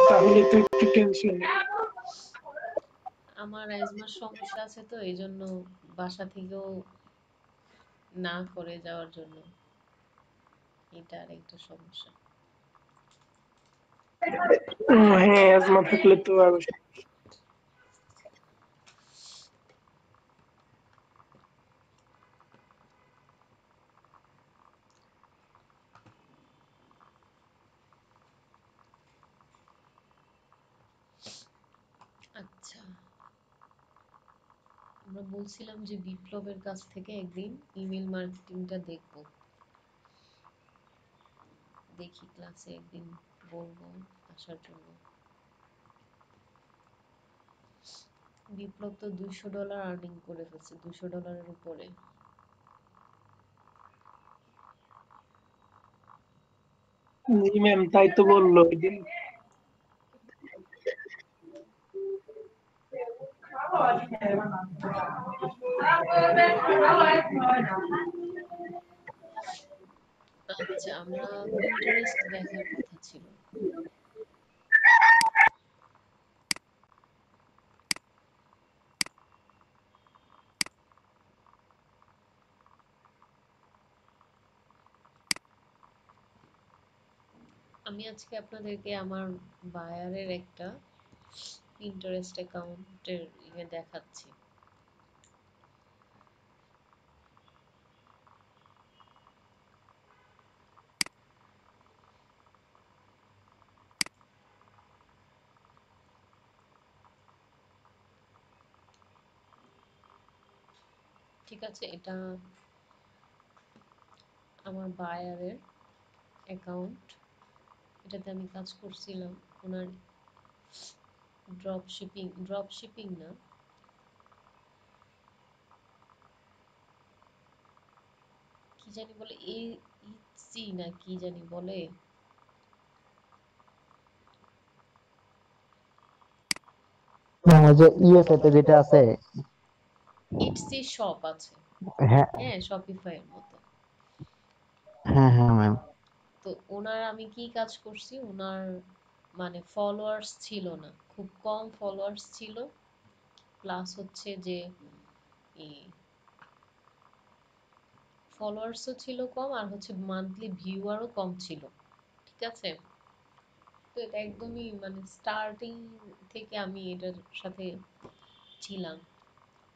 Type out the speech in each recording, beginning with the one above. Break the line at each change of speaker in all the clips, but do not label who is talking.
তাহলে তো একটু টেনশন।
আমার অ্যাজমার সমস্যা আছে, তো এই জন্য বাসা থেকেও না করে যাওয়ার জন্য, এটা আর একটা সমস্যা।
হ্যাঁ, অ্যাজমা থাকলে তো আরো।
আচ্ছা, আমরা বলছিলাম যে বিপ্লবের কাছ থেকে একদিন ইমেল মার্কেটিংটা দেখব। দেখি ক্লাসে একদিন বলবো আসার জন্য। বিপ্লব তো $200 আর্নিং করে ফেলছে, $200 উপরে।
জি ম্যাম, তাই তো বললো ওই দিন।
আচ্ছা, আমরা পিন্টারেস্ট দেখার কথা ছিল। আমি আজকে আপনাদেরকে আমার বায়ারের একটা পিন্টারেস্ট অ্যাকাউন্টের দেখাচ্ছি। ঠিক আছে, এটা আমার বায়ারের অ্যাকাউন্ট। এটাতে আমি কাজ করছিলাম। ওনার ড্রপ শিপিং না, কি জানি বলে, ইটসি না কি জানি বলে।
যে ইএসএ তে যেটা আছে।
ইটসি শপ আছে,
হ্যাঁ
হ্যাঁ, শপিফাই এর মতো।
হ্যাঁ হ্যাঁ ম্যাম।
তো ওনার আমি কি কাজ করছি, ওনার মানে ফলোয়ার্স ছিল না, খুব কম ফলোয়ার্স ছিল। প্লাস হচ্ছে যে ফলোয়ার্সও ছিল কম, আর হচ্ছে মান্থলি ভিউয়ারও কম ছিল। ঠিক আছে, তো এটা একদমই মানে স্টার্টিং থেকে আমি এটার সাথে ছিলাম,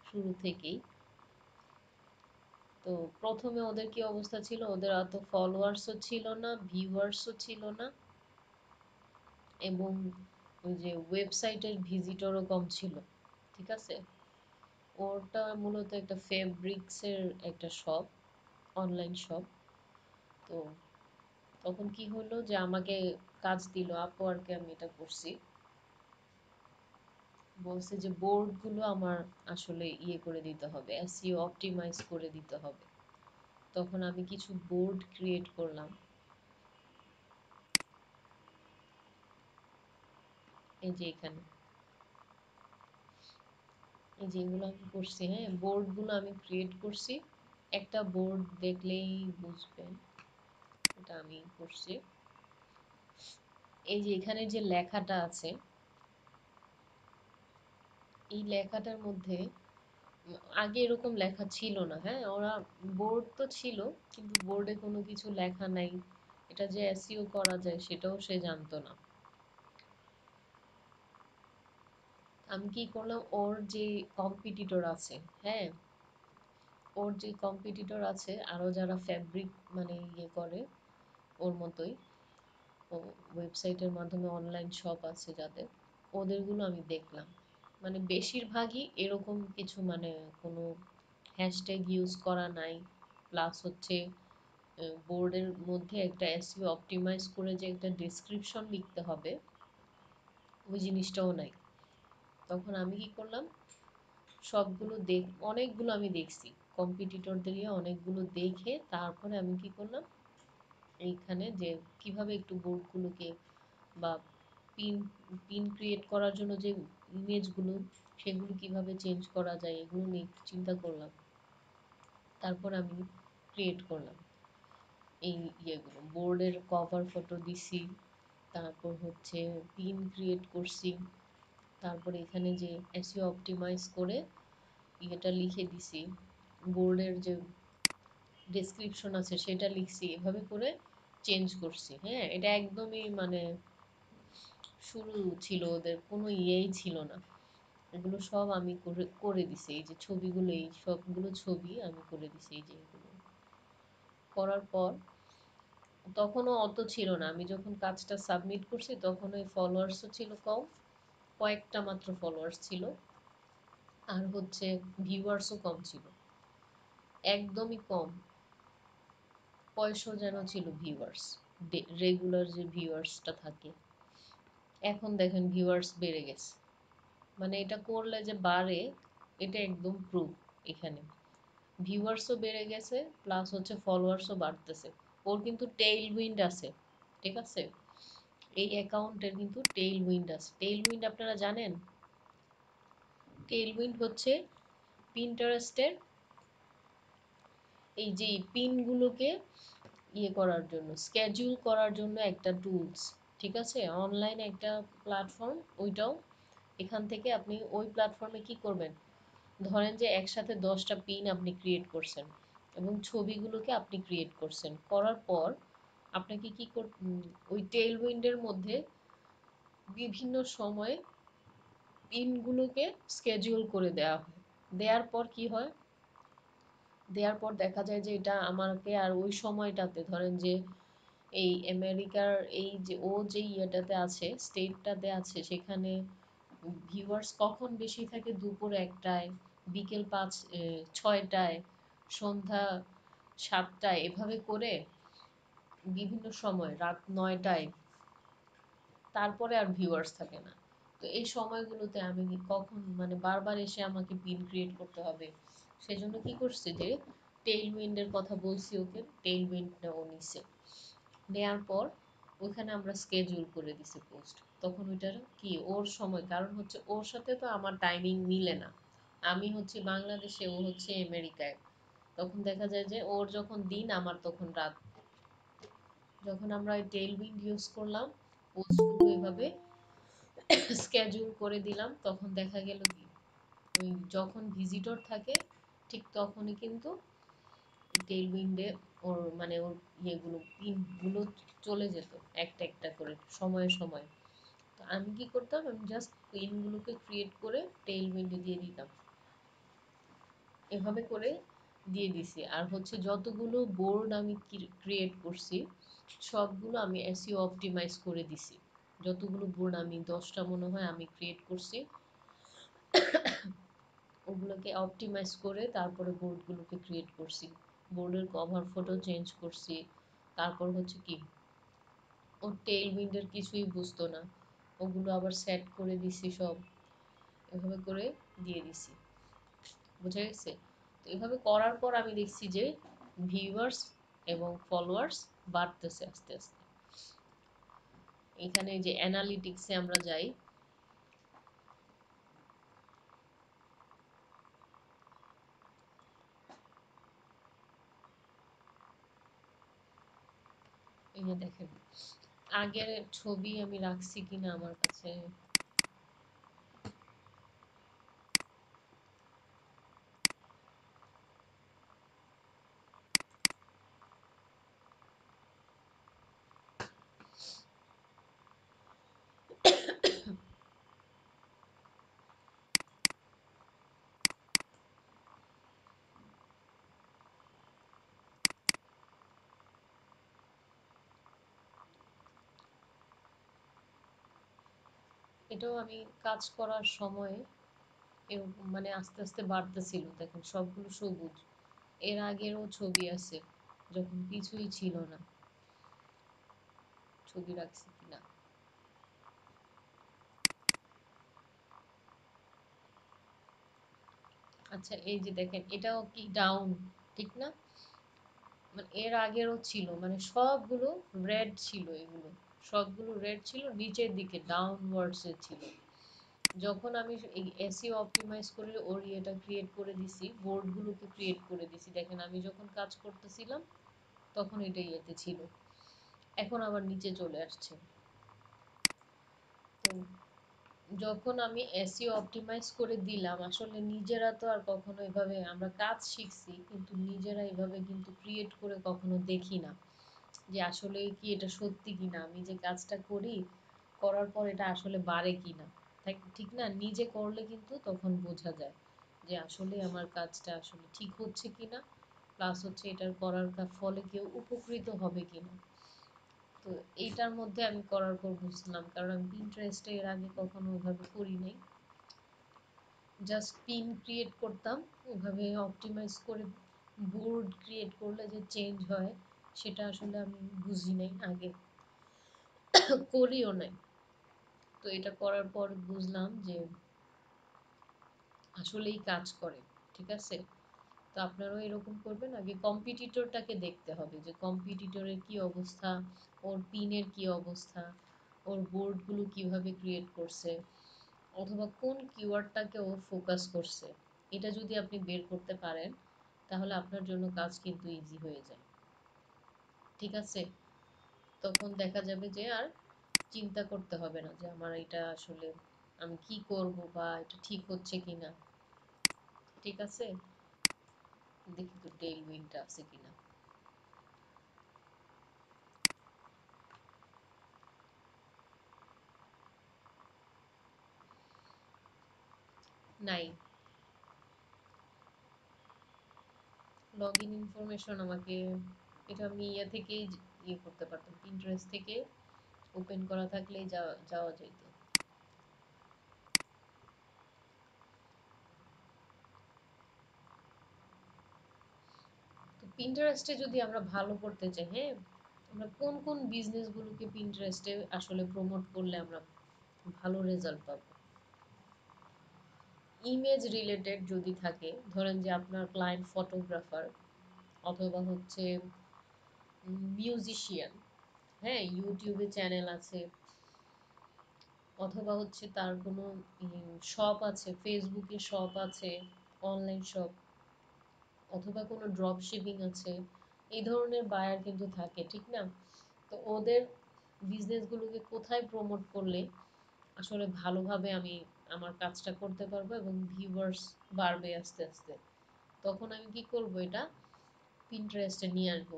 শুরু থেকেই। তো প্রথমে ওদের কি অবস্থা ছিল, ওদের অত ফলোয়ার্সও ছিল না, ভিউয়ার্সও ছিল না, এবং ওই যে ওয়েবসাইটের ভিজিটরও কম ছিল। ঠিক আছে, ওটা মূলত একটা ফেব্রিক্সের একটা শপ, অনলাইন শপ। তো তখন কি হলো যে আমাকে কাজ দিল, আপওয়ার্কে আমি এটা করছি। বলছে যে বোর্ডগুলো আমার আসলে করে দিতে হবে, এসইও অপটিমাইজ করে দিতে হবে। তখন আমি কিছু বোর্ড ক্রিয়েট করলাম, এই যে এখানে, এই যে এগুলো আমি করছি। হ্যাঁ, বোর্ডগুলো আমি ক্রিয়েট করছি। একটা বোর্ড দেখলেই বুঝবেন এটা আমি করছি। এই যে এখানে যে লেখাটা আছে, এই লেখাটার মধ্যে আগে এরকম লেখা ছিল না। হ্যাঁ, ওরা বোর্ড তো ছিল, কিন্তু বোর্ডে কোনো কিছু লেখা নাই। এটা যে এসইও করা যায় সেটাও সে জানতো না। আমি কি করলাম, ওর যে কম্পিটিটর আছে, হ্যাঁ, ওর যে কম্পিটিটর আছে আরো যারা ফ্যাব্রিক মানে করে ওর মতোই, ও ওয়েবসাইটের মাধ্যমে অনলাইন শপ আছে যাদের, ওদেরগুলো আমি দেখলাম। মানে বেশিরভাগই এরকম কিছু, মানে কোনো হ্যাশট্যাগ ইউজ করা নাই। প্লাস হচ্ছে বোর্ডের মধ্যে একটা এসইও অপটিমাইজ করে যে একটা ডেসক্রিপশন লিখতে হবে, ওই জিনিসটাও নাই। তখন আমি কি করলাম, সবগুলো অনেকগুলো আমি দেখছি, কম্পিটিটরদের অনেকগুলো দেখে তারপরে আমি কি করলাম, এইখানে যে কিভাবে একটু বোর্ডগুলোকে বা পিন পিন ক্রিয়েট করার জন্য যে ইমেজগুলো, সেগুলো কিভাবে চেঞ্জ করা যায় এগুলো নিয়ে একটু চিন্তা করলাম। তারপর আমি ক্রিয়েট করলাম এই বোর্ডের কভার ফটো দিছি, তারপর হচ্ছে পিন ক্রিয়েট করছি, তারপরে এখানে যে এসইও অপটিমাইজ করে ইয়েটা লিখে দিছি, বোর্ডের যে ডেসক্রিপশন আছে সেটা লিখছি, এভাবে করে চেঞ্জ করছি। হ্যাঁ, এটা একদমই মানে শুরু ছিল, ওদের কোনো ইয়েই ছিল না। এগুলো সব আমি করে করে দিছি। এই যে ছবিগুলো, এই সবগুলো ছবি আমি করে দিছি। এই যে এগুলো করার পর তখনও অত ছিল না। আমি যখন কাজটা সাবমিট করছি তখন ওই ফলোয়ার্সও ছিল কম, কয়েকটা মাত্র ফলোয়ার্স ছিল। আর হচ্ছে ভিউয়ার্সও কম ছিল, একদমই কম। কয়শো যেন ছিল ভিউয়ার্স, রেগুলার যে ভিউয়ার্সটা থাকে। এখন দেখেন ভিউয়ার্স বেড়ে গেছে, মানে এটা করলে যে বাড়ে এটা একদম প্রুফ। এখানে ভিউয়ার্সও বেড়ে গেছে, প্লাস হচ্ছে ফলোয়ার্সও বাড়তেছে। ওর কিন্তু টেইল উইন্ড আছে, ঠিক আছে? এই অ্যাকাউন্টের কিন্তু টেইল উইন্ড আছে। টেইল উইন্ড আপনারা জানেন? টেইল উইন্ড হচ্ছে পিন্টারেস্টের এই যে পিনগুলোকে ইয়ে করার জন্য, স্কেডিউল করার জন্য একটা টুলস, ঠিক আছে? অনলাইন একটা প্ল্যাটফর্ম ওইটাও। এখান থেকে আপনি ওই প্ল্যাটফর্মে কি করবেন, ধরেন যে একসাথে 10টা পিন আপনি ক্রিয়েট করছেন এবং ছবিগুলোকে আপনি ক্রিয়েট করছেন, করার পর আপনাকে কি ওই টেইল উইন্ডের মধ্যে বিভিন্ন সময়ে পিনগুলোকে স্কেডিউল করে দেওয়া হয়। দেওয়ার পর কি হয়, দেওয়ার পর দেখা যায় যে এটা আমাকে আর ওই সময়টাতে, ধরেন যে এই আমেরিকার এই যে ও যে ইয়েটাতে আছে, স্টেটটাতে আছে, সেখানে ভিউয়ার্স কখন বেশি থাকে, দুপুর 1টায়, বিকেল 6টায়, সন্ধ্যা 7টায়, এভাবে করে বিভিন্ন সময় রাত 9টায়, তারপরে আর ভিউয়ার্স থাকে না। তো এই সময়গুলোতে আমি কখন মানে বারবার এসে আমাকে পিন ক্রিয়েট করতে হবে, সেজন্য কি করছে যে টেইল উইন্ডের কথা বলছি ওকে, টেইল উইন্ডটা ও নিছে। নেয়ার পর ওইখানে আমরা স্কেডিউল করে দিছি পোস্ট। তখন ওইটার কি ওর সময়, কারণ হচ্ছে ওর সাথে তো আমার টাইমিং মিলে না। আমি হচ্ছে বাংলাদেশে, ও হচ্ছে আমেরিকায়। তখন দেখা যায় যে ওর যখন দিন, আমার তখন রাত। যখন আমরা ওই টেইলউইন্ড ইউজ করলাম, পোস্টগুলো এভাবে স্কেডিউল করে দিলাম, তখন দেখা গেল কি ওই যখন ভিজিটর থাকে ঠিক তখনই কিন্তু টেইলউইন্ডে ওর মানে ওর ইয়েগুলো পিনগুলো চলে যেত একটা একটা করে সময়ে সময়ে। তো আমি কি করতাম, আমি জাস্ট পিনগুলোকে ক্রিয়েট করে টেইলউইন্ডে দিয়ে দিতাম, এভাবে করে দিয়ে দিছি। আর হচ্ছে যতগুলো বোর্ড আমি ক্রিয়েট করছি সবগুলো আমি এসইও অপটিমাইজ করে দিছি। যতগুলো বোর্ড আমি 10টা মনে হয় আমি ক্রিয়েট করছি, ওগুলোকে অপটিমাইজ করে তারপরে বোর্ডগুলোকে ক্রিয়েট করছি। বোর্ডের কভার ফটো চেঞ্জ করছি। তারপর হচ্ছে কি ও টেইল উইন্ডের কিছুই বুঝতো না, ওগুলো আবার সেট করে দিছি সব, এভাবে করে দিয়ে দিছি। বুঝা গেছে? তো এভাবে করার পর আমি দেখছি যে ভিউয়ার্স এবং ফলোয়ার্স বাড়তেছে আস্তে আস্তে। এখানে যে অ্যানালিটিক্সে আমরা যাই, এই যে দেখেন আগের ছবি আমি রাখছি কিনা আমার কাছে। এটাও আমি কাজ করার সময় এরকম মানে আস্তে আস্তে বাড়তেছিল। দেখেন সবগুলো সবুজ। এর আগেরও ছবি আছে যখন কিছুই ছিল না, ছবি রাখছি কিনা। আচ্ছা এই যে দেখেন এটাও কি ডাউন, ঠিক না? মানে এর আগেরও ছিল, মানে সবগুলো রেড ছিল, এগুলো সবগুলো রেড ছিল, নিচের দিকে ডাউনওয়ার্ডস এ ছিল। যখন আমি এই এসইও অপটিমাইজ করে ওর ইয়েটা ক্রিয়েট করে দিছি, বোর্ডগুলোকে ক্রিয়েট করে দিছি, দেখেন আমি যখন কাজ করতেছিলাম তখন এটা ইয়েতে ছিল, এখন আবার নিচে চলে আসছে। যখন আমি এসইও অপটিমাইজ করে দিলাম, আসলে নিজেরা তো আর কখনো এভাবে, আমরা কাজ শিখছি কিন্তু নিজেরা এভাবে কিন্তু ক্রিয়েট করে কখনো দেখি না যে আসলে কি এটা সত্যি কিনা, আমি যে কাজটা করি করার পর এটা আসলে বাড়ে কিনা। তাই ঠিক না? নিজে করলে কিন্তু তখন বোঝা যায় যে আসলে আমার কাজটা আসলে ঠিক হচ্ছে কিনা, প্লাস হচ্ছে এটার করার ফলে কেউ উপকৃত হবে কিনা। তো এইটার মধ্যে আমি করার পর বুঝলাম, কারণ আমি পিন্টারেস্টে এর আগে কখনো ওইভাবে করি নাই, জাস্ট পিন ক্রিয়েট করতাম ওইভাবে অপটিমাইজ করে। বোর্ড ক্রিয়েট করলে যে চেঞ্জ হয় সেটা আসলে আমি বুঝি নাই আগে, করিও নাই। তো এটা করার পর বুঝলাম যে আসলেই কাজ করে। ঠিক আছে? তো আপনারাও এরকম করবেন, আগে কম্পিটিটরটাকে দেখতে হবে যে কম্পিটিটরের কি অবস্থা, ওর পিনের কি অবস্থা, ওর বোর্ডগুলো কিভাবে ক্রিয়েট করছে, অথবা কোন কিওয়ার্ডটাকে ও ফোকাস করছে। এটা যদি আপনি বের করতে পারেন তাহলে আপনার জন্য কাজ কিন্তু ইজি হয়ে যায়। ঠিক আছে? তখন দেখা যাবে যে আর চিন্তা করতে হবে না যে আমার এটা আসলে আমি কি করব বা এটা ঠিক হচ্ছে কিনা। ঠিক আছে? দেখি তো টেইল উইন্ডটা আছে কিনা। নাই। লগ ইন ইনফরমেশন আমাকে, এটা আমি ইয়ে থেকেই ইয়ে করতে পারতাম, পিন্টারেস্ট থেকে ওপেন করা থাকলেই যাওয়া যেত। তো পিন্টারেস্টে যদি আমরা ভালো করতে চাই, হ্যাঁ, আমরা কোন কোন বিজনেসগুলোকে পিন্টারেস্টে আসলে প্রমোট করলে আমরা ভালো রেজাল্ট পাবো। ইমেজ রিলেটেড যদি থাকে, ধরেন যে আপনার ক্লায়েন্ট ফটোগ্রাফার অথবা হচ্ছে মিউজিশিয়ান, হ্যাঁ, ইউটিউবে চ্যানেল আছে, অথবা হচ্ছে তার কোনো শপ আছে, ফেসবুকে শপ আছে, অনলাইন শপ, অথবা কোনো ড্রপ শিপিং আছে, এই ধরনের বায়ার কিন্তু থাকে। ঠিক না? তো ওদের বিজনেসগুলোকে কোথায় প্রমোট করলে আসলে ভালোভাবে আমি আমার কাজটা করতে পারবো এবং ভিউয়ার্স বাড়বে আস্তে আস্তে, তখন আমি কি করব, এটা পিন্টারেস্টে নিয়ে আসবো।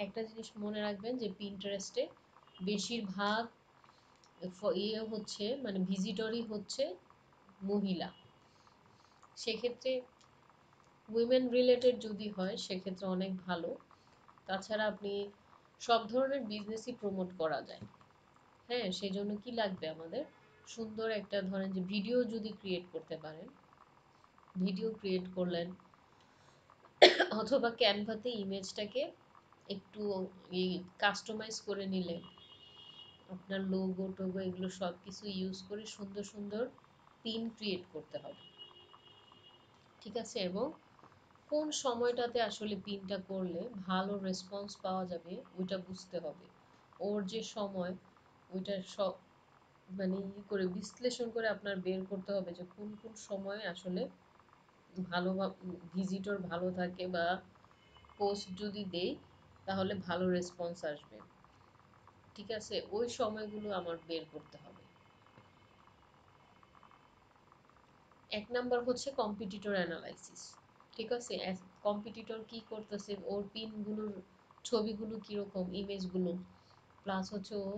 একটা জিনিস মনে রাখবেন যে পিন্টারেস্টে বেশিরভাগ ইয়ে হচ্ছে, মানে ভিজিটরই হচ্ছে মহিলা। সেক্ষেত্রে উইমেন রিলেটেড যদি হয় সেক্ষেত্রে অনেক ভালো। তাছাড়া আপনি সব ধরনের বিজনেসই প্রমোট করা যায়। হ্যাঁ, সেজন্য কি লাগবে আমাদের, সুন্দর একটা, ধরেন যে ভিডিও যদি ক্রিয়েট করতে পারেন, ভিডিও ক্রিয়েট করলেন, অথবা ক্যানভাতে ইমেজটাকে একটু কাস্টমাইজ করে নিলেন, আপনার লোগো টোগো এগুলো সব কিছু ইউজ করে সুন্দর সুন্দর পিন ক্রিয়েট করতে হবে। ঠিক আছে? এবং কোন সময়টাতে আসলে পিনটা করলে ভালো রেসপন্স পাওয়া যাবে ওইটা বুঝতে হবে। ওর যে সময়, ওইটা সব মানে করে বিশ্লেষণ করে আপনার বের করতে হবে যে কোন কোন সময় আসলে ভালো ভিজিটর ভালো থাকে, বা পোস্ট যদি দেই তাহলে ভালো রেসপন্স আসবে। ঠিক আছে? ওই সময়গুলো আমার বের করতে হবে। এক নাম্বার হচ্ছে কম্পিটিটর অ্যানালাইসিস। ঠিক আছে? কম্পিটিটর কি করতেছে, ওর পিনগুলোর ছবিগুলো কিরকম, ইমেজগুলো, প্লাস হচ্ছে ও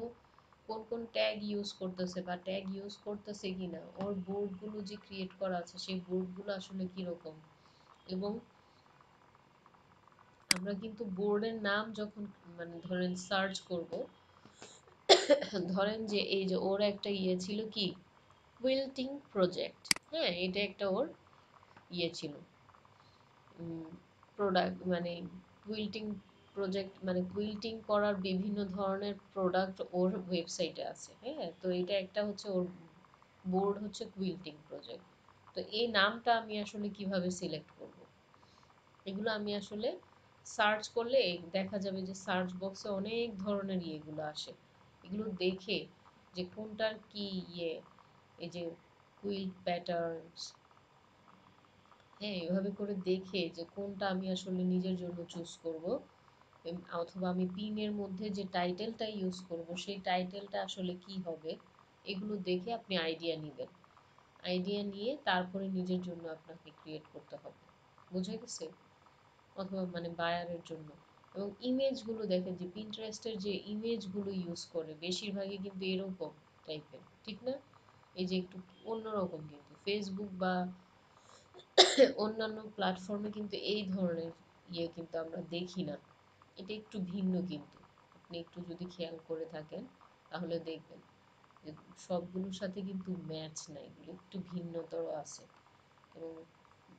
কোন কোন ট্যাগ ইউজ করতেছে বা ট্যাগ ইউজ করতেছে কিনা, ওর বোর্ডগুলো যে ক্রিয়েট করা আছে সেই বোর্ডগুলো আসলে কিরকম। এবং আমরা কিন্তু বোর্ডের নাম যখন মানে ধরেন সার্চ করব, ধরেন যে এই যে ওর একটা ইয়ে ছিল কি, কুইল্টিং প্রজেক্ট, হ্যাঁ, এটা একটা ওর ইয়ে ছিল, প্রোডাক্ট মানে কুইল্টিং প্রজেক্ট, মানে কুইল্টিং করার বিভিন্ন ধরনের প্রোডাক্ট ওর ওয়েবসাইটে আছে। হ্যাঁ, তো এটা একটা হচ্ছে ওর বোর্ড হচ্ছে কুইল্টিং প্রজেক্ট। তো এই নামটা আমি আসলে কিভাবে সিলেক্ট করব, এগুলো আমি আসলে সার্চ করলে দেখা যাবে যে সার্চ বক্সে অনেক ধরনের ইয়েগুলো আসে, এগুলো দেখে যে কোনটার কি ইয়ে, এই যে কুইল্ট প্যাটার্নস, হ্যাঁ, এভাবে করে দেখে যে কোনটা আমি আসলে নিজের জন্য চুজ করব, অথবা আমি পিনের মধ্যে যে টাইটেলটা ইউজ করব সেই টাইটেলটা আসলে কি হবে, এগুলো দেখে আপনি আইডিয়া নিবেন। আইডিয়া নিয়ে তারপরে নিজের জন্য আপনাকে ক্রিয়েট করতে হবে। বুঝে গেছে? অথবা মানে বায়ারের জন্য। এবং ইমেজগুলো দেখেন যে পিন্টারেস্টের যে ইমেজগুলো ইউজ করে বেশিরভাগই কিন্তু এরকম টাইপের, ঠিক না? এই যে একটু অন্যরকম, কিন্তু ফেসবুক বা অন্যান্য প্ল্যাটফর্মে কিন্তু এই ধরনের কিন্তু আমরা দেখি না। এটা একটু ভিন্ন কিন্তু। আপনি একটু যদি খেয়াল করে থাকেন তাহলে দেখবেন যে সবগুলোর সাথে কিন্তু ম্যাচ নাই, এগুলো একটু ভিন্নতর আছে। এবং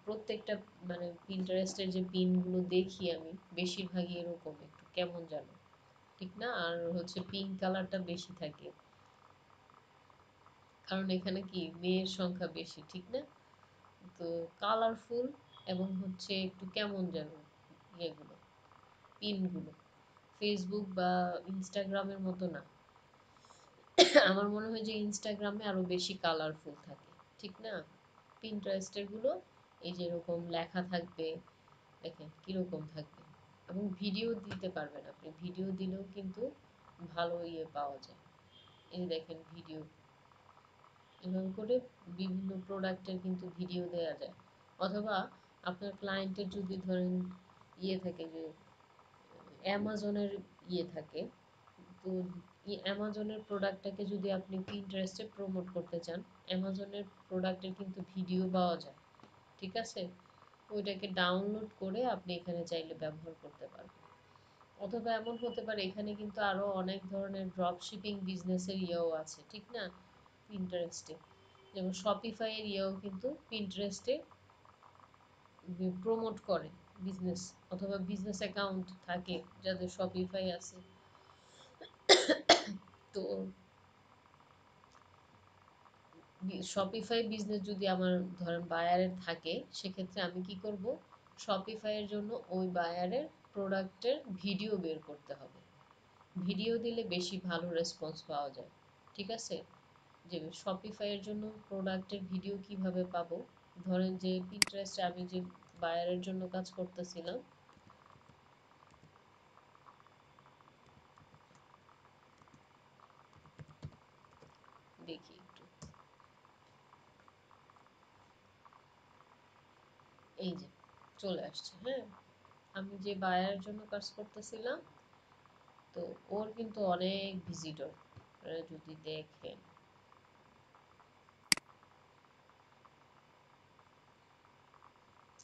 প্রত্যেকটা মানে পিন্টারেস্টের যে পিনগুলো দেখি আমি বেশিরভাগই এরকম একটু কেমন যেন, ঠিক না? আর হচ্ছে পিঙ্ক কালারটা বেশি থাকে, কারণ এখানে কি মেয়ের সংখ্যা বেশি, ঠিক না? তো কালারফুল এবং হচ্ছে একটু কেমন যেন ইয়েগুলো, পিনগুলো ফেসবুক বা ইনস্টাগ্রামের মতো না। আমার মনে হয় যে ইনস্টাগ্রামে আরো বেশি কালারফুল থাকে, ঠিক না? পিন্টারেস্টের গুলো এই যে এরকম লেখা থাকবে, দেখেন কিরকম থাকবে। এবং ভিডিও দিতে পারবেন, আপনি ভিডিও দিলেও কিন্তু ভালো পাওয়া যায়। এই যে দেখেন ভিডিও, এভাবে করে বিভিন্ন প্রোডাক্টের কিন্তু ভিডিও দেয়া যায়। অথবা আপনার ক্লায়েন্টের যদি ধরেন থাকে যে অ্যামাজনের থাকে, তো অ্যামাজনের প্রোডাক্টটাকে যদি আপনি পিন্টারেস্টে প্রমোট করতে চান, অ্যামাজনের প্রোডাক্টের কিন্তু ভিডিও পাওয়া যায়, ঠিক আছে? ওইটাকে ডাউনলোড করে আপনি এখানে চাইলে ব্যবহার করতে পারবেন। অথবা এমন হতে পারে এখানে কিন্তু আরো অনেক ধরনের ড্রপ শিপিং বিজনেসের আছে, ঠিক না? পিন্টারেস্টে যেমন শপিফাই এর কিন্তু পিন্টারেস্টে প্রমোট করে বিজনেস, অথবা বিজনেস অ্যাকাউন্ট থাকে যাদের শপিফাই আছে। তো শপিফাই বিজনেস যদি আমার ধরেন বায়ারের থাকে, সেক্ষেত্রে আমি কি করব, শপিফাই এর জন্য ওই বায়ারের প্রোডাক্টের ভিডিও বের করতে হবে। ভিডিও দিলে বেশি ভালো রেসপন্স পাওয়া যায়, ঠিক আছে? যে শপিফাই এর জন্য প্রোডাক্টের ভিডিও কিভাবে পাবো, ধরেন যে পিন্টারেস্টে আমি যে বায়ারের জন্য কাজ করতেছিলাম, দেখি একটু, এই যে চলে আসছে, হ্যাঁ। আমি যে বায়ারের জন্য কাজ করতেছিলাম, তো ওর কিন্তু অনেক ভিজিটর, যদি দেখেন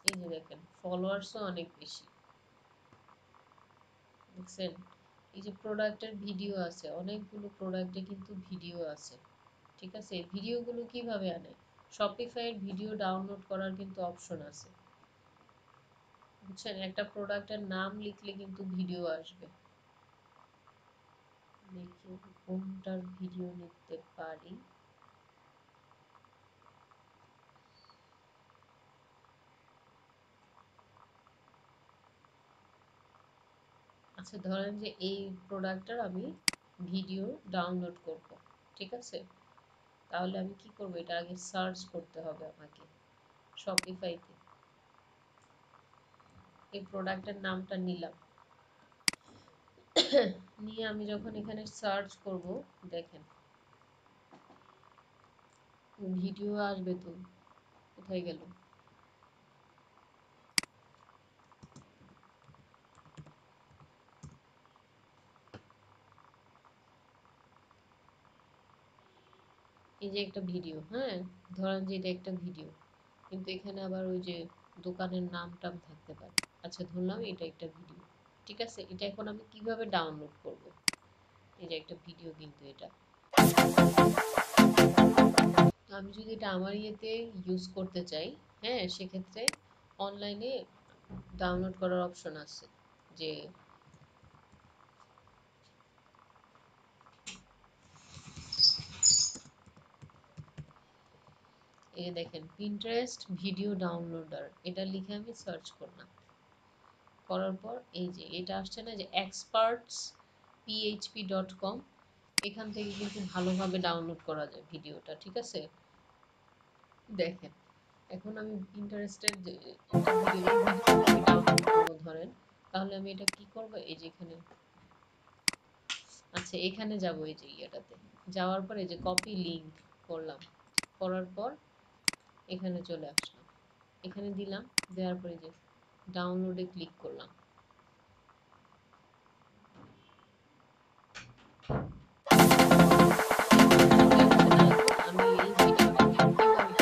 এই যে দেখেন ফলোয়ার্সও অনেক বেশি, দেখছেন? এই যে প্রোডাক্টের ভিডিও আছে, অনেকগুলো প্রোডাক্টে কিন্তু ভিডিও আছে, ঠিক আছে? ভিডিওগুলো কিভাবে আনে, শপিফাই এর ভিডিও ডাউনলোড করার কিন্তু অপশন আছে, বুঝছেন? একটা প্রোডাক্টের নাম লিখলে কিন্তু ভিডিও আসবে। দেখি কোনটার ভিডিও নিতে পারি। আচ্ছা ধরেন যে এই প্রোডাক্টটার আমি ভিডিও ডাউনলোড করব, ঠিক আছে? তাহলে আমি কি করব, এটা আগে সার্চ করতে হবে আমাকে শপিফাইতে। এই প্রোডাক্টের নামটা নিলাম, নিয়ে আমি যখন এখানে সার্চ করব, দেখেন ভিডিও আসবে তো, কোথায় গেল? এই যে একটা ভিডিও, হ্যাঁ, ধরেন যে এটা একটা ভিডিও, কিন্তু এখানে আবার ওই যে দোকানের নাম টাম থাকতে পারে। আচ্ছা ধরলাম এটা একটা ভিডিও, ঠিক আছে? এটা এখন আমি কিভাবে ডাউনলোড করব? এই যে একটা ভিডিও কিন্তু এটা, তো আমি যদি এটা আমার ইউজ করতে চাই, হ্যাঁ, সেক্ষেত্রে অনলাইনে ডাউনলোড করার অপশন আছে। যে এই যে দেখেন পিন্টারেস্ট ভিডিও ডাউনলোডার, এটা লিখে আমি সার্চ করলাম, করার পর এই যে এটা আসছে না যে expertsphp.com, এখান থেকে কিন্তু ভালোভাবে ডাউনলোড করা যায় ভিডিওটা, ঠিক আছে? দেখেন এখন আমি পিন্টারেস্টের যে একটা ভিডিও, এই ভিডিওটা আমি ডাউনলোড করবো ধরেন, তাহলে আমি এটা কি করব, এই যে এখানে, আচ্ছা এখানে যাব এই যে ইয়েটাতে, যাওয়ার পরে যে কপি লিংক করলাম, করার পর এখানে চলে আসলাম, এখানে দিলাম, দেওয়ার পরে যে ডাউনলোডে ক্লিক করলাম। আমি এই ভিডিওটাকে কিভাবে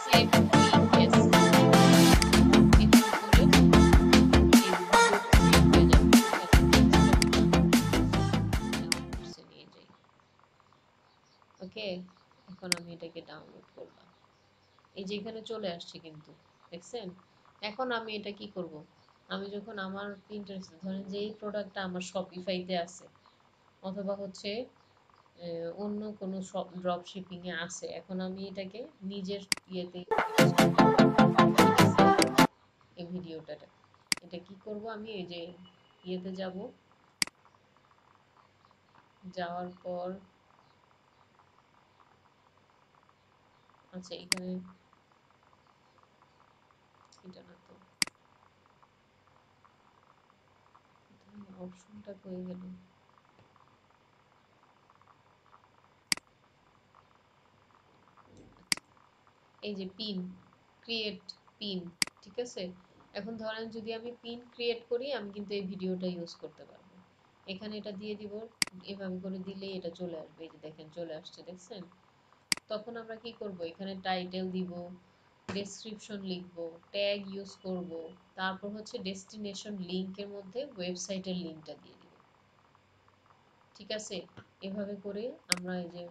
সেভ লিংক ওকে, এখন আমি এটাকে ডাউনলোড করলাম, এই যে এখানে চলে আসছে কিন্তু, দেখছেন? এখন আমি এটা কি করব, আমি যখন আমার Pinterest ধরেন যে এই প্রোডাক্টটা আমার শপিফাইতে আছে অথবা হচ্ছে অন্য কোনো ড্রপ শিপিং এ আছে, এখন আমি এটাকে নিজের ইয়েতে এই ভিডিওটা এটা কি করব, আমি এই যে ইয়েতে যাব, যাওয়ার পর আচ্ছা এখানে এটা না তো, অপশনটা কই গেল, এই যে পিন, ক্রিয়েট পিন, ঠিক আছে? এখন ধরেন যদি আমি পিন ক্রিয়েট করি আমি কিন্তু এই ভিডিওটা ইউজ করতে পারবো, এখানে এটা দিয়ে দিব, এভাবে করে দিলেই এটা চলে আসবে, এই যে দেখেন চলে আসছে, দেখছেন? তখন আমরা কি করব, এখানে টাইটেল দিব, ডেসক্রিপশন লিখব, ট্যাগ ইউজ করব, তারপর হচ্ছে ডেস্টিনেশন লিংকের মধ্যে ওয়েবসাইটের লিংকটা দিয়ে দিব, ঠিক আছে? এভাবে করে আমরা এই যে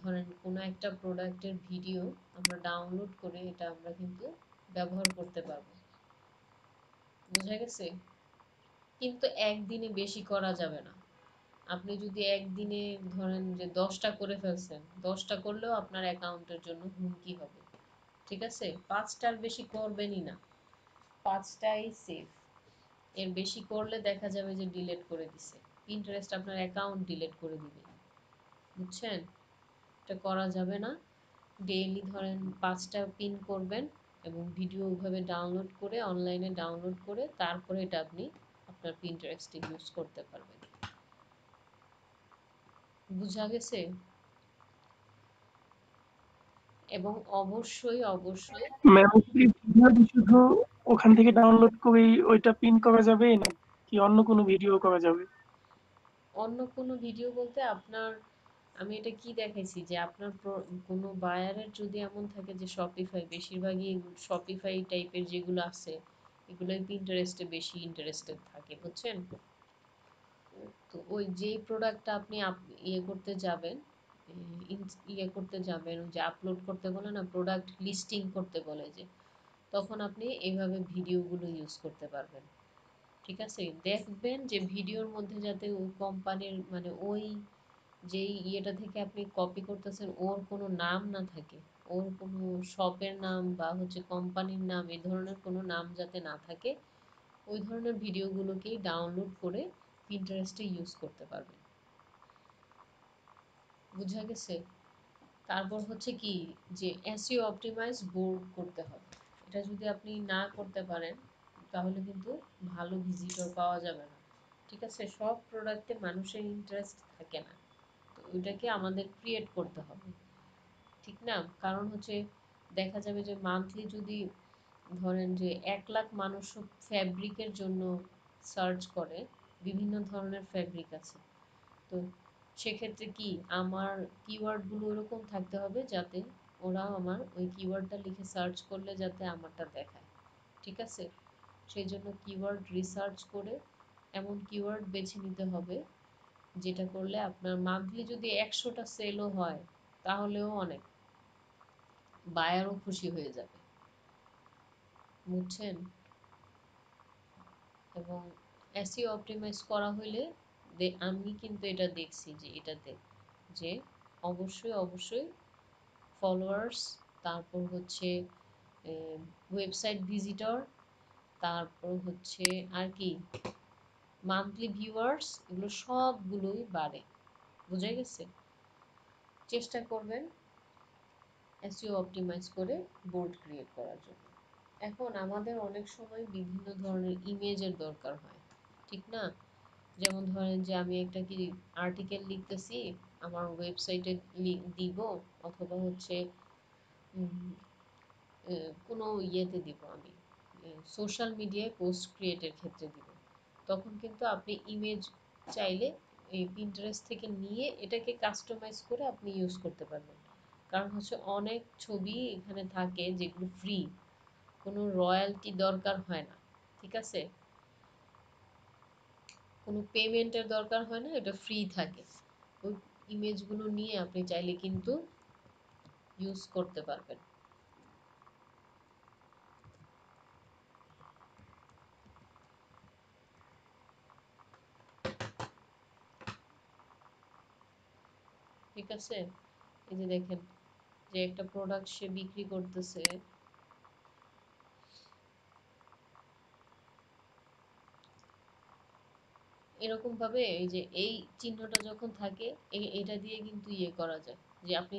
ধরেন কোনো একটা প্রোডাক্টের ভিডিও আমরা ডাউনলোড করে এটা আমরা কিন্তু ব্যবহার করতে পারবো, বোঝা গেছে? কিন্তু একদিনে বেশি করা যাবে না, আপনি যদি একদিনে ধরেন যে 10টা করে ফেলছেন, 10টা করলেও আপনার অ্যাকাউন্টের জন্য হুমকি হবে, ঠিক আছে? 5টার বেশি করবেনই না, 5টাই সেফ, এর বেশি করলে দেখা যাবে যে ডিলিট করে দিছে, Pinterest আপনার অ্যাকাউন্ট ডিলিট করে দিবে, বুঝছেন? এটা করা যাবে না। ডেইলি ধরেন 5টা পিন করবেন এবং ভিডিও ওইভাবে ডাউনলোড করে অনলাইনে ডাউনলোড করে তারপরে এটা আপনি আপনার Pinterest-এ ইউজ করতে পারবেন, বুঝা গেছে? এবং অবশ্যই অবশ্যই
ম্যাম ভিডিও শুধু ওখান থেকে ডাউনলোড করেই ওইটা পিন করা যাবে নাকি অন্য কোনো ভিডিও করা যাবে?
অন্য কোনো ভিডিও বলতে আপনার, আমি এটা কি দেখাইছি যে আপনার কোনো বায়ারের যদি এমন থাকে যে শপিফাই, বেশিরভাগই শপিফাই টাইপের যেগুলো আছে এগুলোই Pinterest-এ বেশি ইন্টারেস্টেড থাকে, বুঝছেন? তো ওই যেই প্রোডাক্টটা আপনি ইয়ে করতে যাবেন, ইয়ে করতে যাবেন, যে আপলোড করতে বলে না, প্রোডাক্ট লিস্টিং করতে বলে যে, তখন আপনি এইভাবে ভিডিওগুলো ইউজ করতে পারবেন, ঠিক আছে? দেখবেন যে ভিডিওর মধ্যে যাতে ওই কোম্পানির মানে ওই যেই ইয়েটা থেকে আপনি কপি করতেছেন ওর কোনো নাম না থাকে, ওর কোনো শপের নাম বা হচ্ছে কোম্পানির নাম এই ধরনের কোনো নাম যাতে না থাকে, ওই ধরনের ভিডিওগুলোকেই ডাউনলোড করে Pinterest-এ ইউজ করতে পারবেন, বুঝা গেছে? তারপর হচ্ছে কি যে এসইও অপটিমাইজ বোর্ড করতে হবে, এটা যদি আপনি না করতে পারেন তাহলে কিন্তু ভালো ভিজিটর পাওয়া যাবে না, ঠিক আছে? সব প্রোডাক্টে মানুষের ইন্টারেস্ট থাকে না, তো ওইটাকে আমাদের ক্রিয়েট করতে হবে, ঠিক না? কারণ হচ্ছে দেখা যাবে যে মান্থলি যদি ধরেন যে 1 লাখ মানুষ ফ্যাব্রিকের জন্য সার্চ করে, বিভিন্ন ধরনের ফ্যাব্রিক আছে, তো সেক্ষেত্রে কি আমার কিওয়ার্ডগুলো ওরকম থাকতে হবে যাতে ওরা আমার ওই কিওয়ার্ডটা লিখে সার্চ করলে যাতে আমারটা দেখায়, ঠিক আছে? সেই জন্য কিওয়ার্ড রিসার্চ করে এমন কিওয়ার্ড বেছে নিতে হবে যেটা করলে আপনার মান্থলি যদি 100টা সেলও হয় তাহলেও অনেক, বায়ারও খুশি হয়ে যাবে, বুঝছেন? এবং এসইও অপটিমাইজ করা হইলে আমি কিন্তু এটা দেখছি যে এটাতে যে অবশ্যই অবশ্যই ফলোয়ার্স, তারপর হচ্ছে ওয়েবসাইট ভিজিটর, তারপর হচ্ছে আর কি মান্থলি ভিউয়ার্স, এগুলো সবগুলোই বাড়ে, বুঝা গেছে? চেষ্টা করবেন এসইও অপটিমাইজ করে বোর্ড ক্রিয়েট করার জন্য। এখন আমাদের অনেক সময় বিভিন্ন ধরনের ইমেজের দরকার হয়, ঠিক না? যেমন ধরেন যে আমি একটা কি আর্টিকেল লিখতেছি, আমার ওয়েবসাইটে দিব, অথবা হচ্ছে উম, কোনো ইয়েতে দিব, আমি সোশ্যাল মিডিয়ায় পোস্ট ক্রিয়েটের ক্ষেত্রে দিব, তখন কিন্তু আপনি ইমেজ চাইলে এই পিন্টারেস্ট থেকে নিয়ে এটাকে কাস্টমাইজ করে আপনি ইউজ করতে পারবেন। কারণ হচ্ছে অনেক ছবি এখানে থাকে যেগুলো ফ্রি, কোনো রয়্যালটি দরকার হয় না, ঠিক আছে, কোনো পেমেন্টের দরকার হয় না, এটা ফ্রি থাকে। ওই ইমেজগুলো নিয়ে আপনি চাইলে কিন্তু ইউজ করতে পারবেন। ঠিক আছে, এই যে দেখেন যে একটা প্রোডাক্ট সে বিক্রি করতেছে, এরকম ভাবে এই যে এই চিহ্নটা যখন থাকে, এটা দিয়ে কিন্তু ইয়ে করা যায় যে আপনি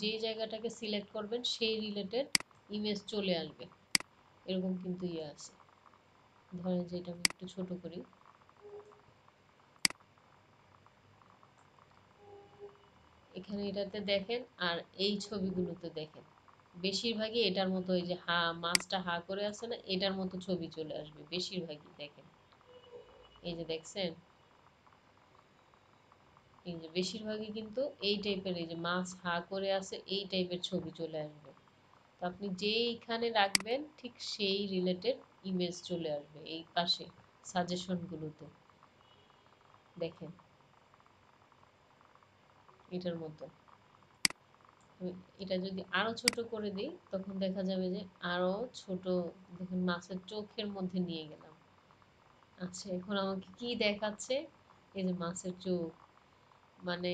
যে জায়গাটাকে সিলেক্ট করবেন সেই রিলেটেড ইমেজ চলে আসবে, এরকম কিন্তু ইয়ে আছে। ধরেন যে এটা আমি একটু ছোট করি, এখানে এটাতে দেখেন, আর এই ছবিগুলোতে দেখেন বেশিরভাগই এটার মতো, এই যে মাছটা করে আছে না, এটার মতো ছবি চলে আসবে বেশিরভাগই। দেখেন এই যে দেখছেন, এই যে বেশিরভাগই কিন্তু এই টাইপের, এই যে মাছ করে আছে এই টাইপের ছবি চলে আসবে। তো আপনি যেইখানে রাখবেন ঠিক সেই রিলেটেড ইমেজ চলে আসবে এই পাশে সাজেশনগুলোতে। দেখেন এটার মতো। এটা যদি আরো ছোট করে দিই তখন দেখা যাবে যে আরো ছোট। দেখুন মাছের চোখের মধ্যে নিয়ে গেলাম। আচ্ছা এখন আমাকে কি দেখাচ্ছে? এই যে মাছের চোখ, মানে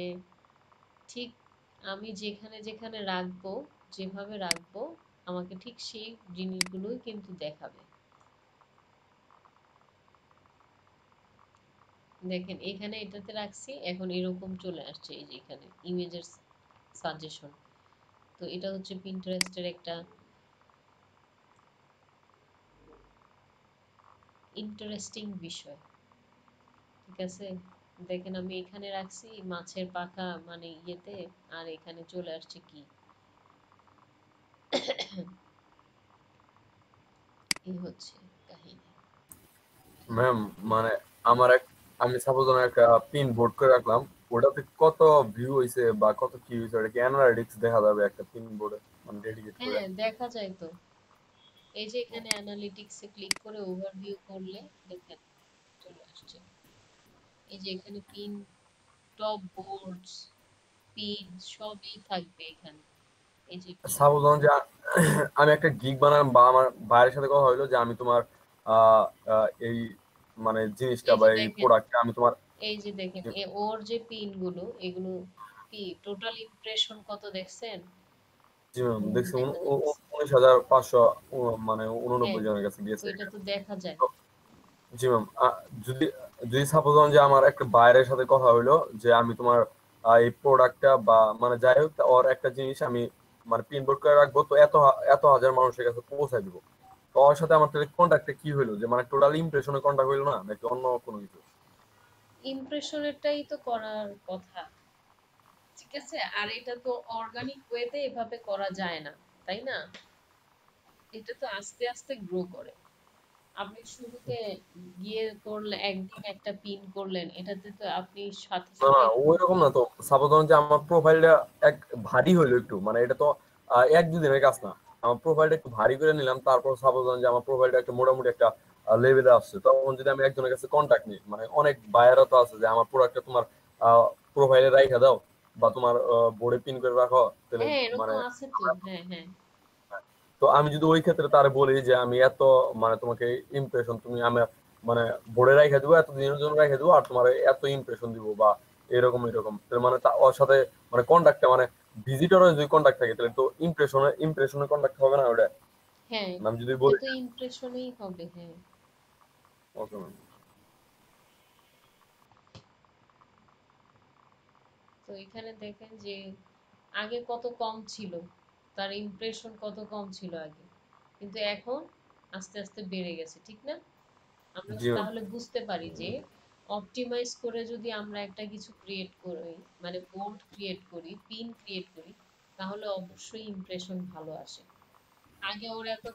ঠিক আমি যেখানে যেখানে রাখবো, যেভাবে রাখবো, আমাকে ঠিক সেই জিনিসগুলোই কিন্তু দেখাবে। দেখেন এখানে এটাতে রাখছি, এখন এরকম চলে আসছে এই যে এখানে ইমেজের সাজেশন। তো এটা হচ্ছে পিন্টারেস্টের একটা ইন্টারেস্টিং বিষয়। ঠিক আছে, দেখেন আমি এখানে রাখছি মাছের পাখা, মানে ইয়েতে, আর এখানে চলে আসছে কি, এই হচ্ছে কাহিনী।
ম্যাম, মানে আমার আমি সাপোজ একটা পিন বোর্ড করে রাখলাম, ওটাতে কত ভিউ হইছে বা কত কি হইছে ওটা কি অ্যানালিটিক্স দেখা যাবে একটা পিন বোর্ডে, মানে ডেডিকেট করে?
হ্যাঁ দেখা যায় তো, এই যে এখানে অ্যানালিটিক্সে ক্লিক করে ওভারভিউ করলে দেখেন চলে আসছে। এই যে এখানে পিন, টপ বোর্ডস, পিন সবই থাকবে এখানে। এই যে পিন,
সাপোজ যে আমি একটা গিগ বানালাম বা আমার বাইরের সাথে কথা হইলো যে আমি তোমার এই মানে জিনিসটা
এই
বা
যে
এই
দেখেন,
প্রোডাক্টটা আমি তোমার।
এই যে দেখেন ওর যে পিন গুলো, এগুলো কি টোটাল ইমপ্রেশন কত দেখছেন?
জি ম্যাম, দেখছি
দেখা যাচ্ছে।
19,500, মানে
হ্যাঁ,
99 জনের কাছে
তো
গেছে।
এটা তো দেখা যায়।
তো জি ম্যাম, যদি যদি সাপোজ যে আমার একটা বাইরের সাথে কথা হইলো যে আমি তোমার এই প্রোডাক্টটা বা মানে যাই হোক ওর একটা জিনিস আমি মানে পিনবোর্ড করে রাখবো, তো এত হাজার মানুষের কাছে পৌঁছায় দিব, তো ওর সাথে আমার তাহলে কন্ট্যাক্টে কি হইলো, যে মানে টোটাল ইমপ্রেশনে কন্ট্যাক্ট হইলো না নাকি অন্য কোনো কিছু?
ইমপ্রেশনেরটাই তো করার কথা, ঠিক আছে, আর এটা তো অর্গানিক ওয়েতে এভাবে করা যায় না, তাই না? এটা তো আস্তে আস্তে গ্রো করে। আপনি শুরুতে গিয়ে করলে একদিন একটা পিন করলেন, এটাতে তো আপনি সাথে
না
সাথে
না, ওই রকম না তো। সাপোজ ধরুন যে আমার প্রোফাইলটা এক ভারী হইলো একটু, মানে এটা তো এক দুদিনের কাজ না। আমার প্রোফাইলটা একটু ভারী করে নিলাম, তারপর সাপোজ ধরুন যে আমার প্রোফাইলটা একটা মোটামুটি একটা লেভেলে আসছে, তখন যদি আমি একজনের কাছে কন্ট্যাক্ট নিই, মানে অনেক বায়ারও তো আছে যে আমার প্রোডাক্টটা তোমার প্রোফাইলে রাইখা দাও বা তোমার বোর্ডে পিন করে রাখো, তাহলে
হ্যাঁ
মানে
এরকম আছে তো, হ্যাঁ হ্যাঁ।
তো আমি যদি ওই ক্ষেত্রে তার বলি যে আমি এত মানে তোমাকে ইমপ্রেশন তুমি আমার মানে বোর্ডে রেখে দেবো, এত দিনের জন্য রেখে দেবো, আর তোমার এত ইমপ্রেশন দিব বা এরকম এরকম, তাহলে মানে ওর সাথে মানে কন্ট্যাক্টটা মানে ভিজিটরের যদি কন্ট্যাক্ট থাকে তাহলে তো ইমপ্রেশনের কন্ট্যাক্ট হবে না ওটা?
হ্যাঁ
আমি যদি
এটা
বলি
তো ইমপ্রেশনেই হবে, হ্যাঁ।
Okay ma'am.
তো এখানে দেখেন যে আগে কত কম ছিল, তার ইমপ্রেশন কত কম ছিল আগে, কিন্তু এখন আস্তে আস্তে বেড়ে গেছে, ঠিক না? আমরা
জি ম্যাম।
তাহলে বুঝতে পারি যে অপটিমাইজ করে যদি আমরা একটা কিছু ক্রিয়েট করি, মানে বোর্ড ক্রিয়েট করি, পিন ক্রিয়েট করি, তাহলে অবশ্যই ইমপ্রেশন ভালো আসে। আগে ওর এত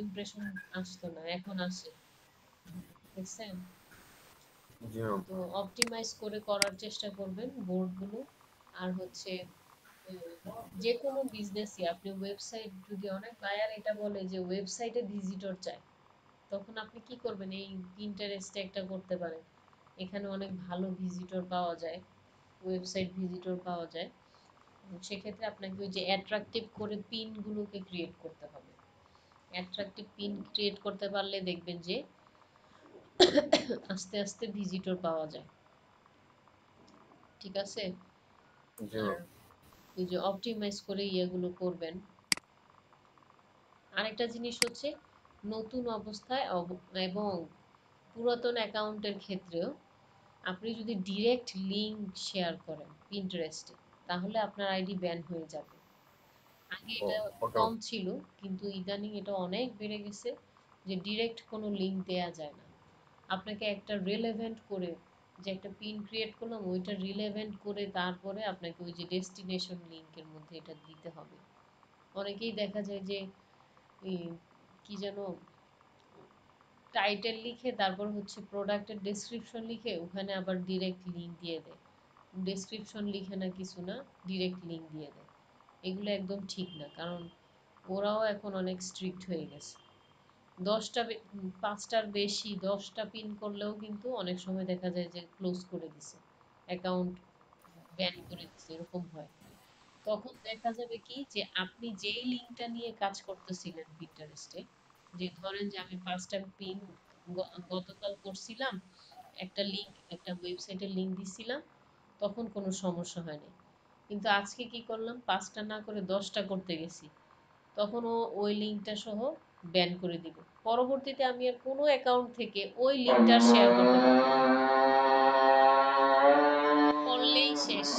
ইমপ্রেশন আসতো না, এখন আসে। দেখছেন?
জি ম্যাম।
তো অপটিমাইজ করে করার চেষ্টা করবেন বোর্ডগুলো। আর হচ্ছে যে কোনো বিজনেসই আপনি ওয়েবসাইট, যদি অনেক বায়ার এটা বলে যে ওয়েবসাইটে ভিজিটর চায়, তখন আপনি কি করবেন? এই পিন্টারেস্টে একটা করতে পারেন। এখানে অনেক ভালো ভিজিটর পাওয়া যায়, ওয়েবসাইট ভিজিটর পাওয়া যায়। সেক্ষেত্রে আপনাকে ওই যে অ্যাট্রাকটিভ করে পিনগুলোকে ক্রিয়েট করতে হবে। অ্যাট্রাকটিভ পিন ক্রিয়েট করতে পারলে দেখবেন যে আস্তে আস্তে ভিজিটর পাওয়া যায়। ঠিক আছে?
জি
আর
ম্যাম।
ওই যে অপটিমাইজ করে ইয়েগুলো করবেন। আরেকটা জিনিস হচ্ছে, নতুন অবস্থায় এবং পুরাতন অ্যাকাউন্টের ক্ষেত্রেও আপনি যদি ডিরেক্ট লিংক শেয়ার করেন পিন্টারেস্টে, তাহলে আপনার আইডি ব্যান হয়ে যাবে। আগে
ও
এটা
ওকে
কম
ম্যাম।
ছিল, কিন্তু ইদানিং এটা অনেক বেড়ে গেছে যে ডিরেক্ট কোনো লিংক দেয়া যায় না। আপনাকে একটা রিলেভেন্ট করে, যে একটা পিন ক্রিয়েট করলাম ওইটা রিলেভেন্ট করে তারপরে আপনাকে ওই যে ডেস্টিনেশন লিংকের মধ্যে এটা দিতে হবে। অনেকেই দেখা যায় যে এই কি যেন টাইটেল লিখে তারপর হচ্ছে প্রোডাক্টের ডেসক্রিপশন লিখে ওখানে আবার ডিরেক্ট লিংক দিয়ে দেয়। ডেসক্রিপশন লিখে না কিছু না, ডিরেক্ট লিংক দিয়ে দেয়। এগুলো একদম ঠিক না, কারণ ওরাও এখন অনেক স্ট্রিক্ট হয়ে গেছে। ৫টার বেশি ১০টা পিন করলেও কিন্তু অনেক সময় দেখা যায় যে ক্লোজ করে দিছে, অ্যাকাউন্ট ব্যান করে দিছে, এরকম হয়। তখন দেখা যাবে কি যে আপনি যেই লিঙ্কটা নিয়ে কাজ করতেছিলেন পিন্টারেস্টে, যে ধরেন যে আমি 5টা পিন গতকাল করছিলাম, একটা লিঙ্ক, একটা ওয়েবসাইটের লিঙ্ক দিছিলাম, তখন কোনো সমস্যা হয়নি। কিন্তু আজকে কি করলাম, 5টা না করে 10টা করতে গেছি, তখন ও ওই লিঙ্কটা সহ ব্যান করে দিল। পরবর্তীতে আমি আর কোনো অ্যাকাউন্ট থেকে ওই লিঙ্কটা শেয়ার করতে পারবো না, করলেই শেষ।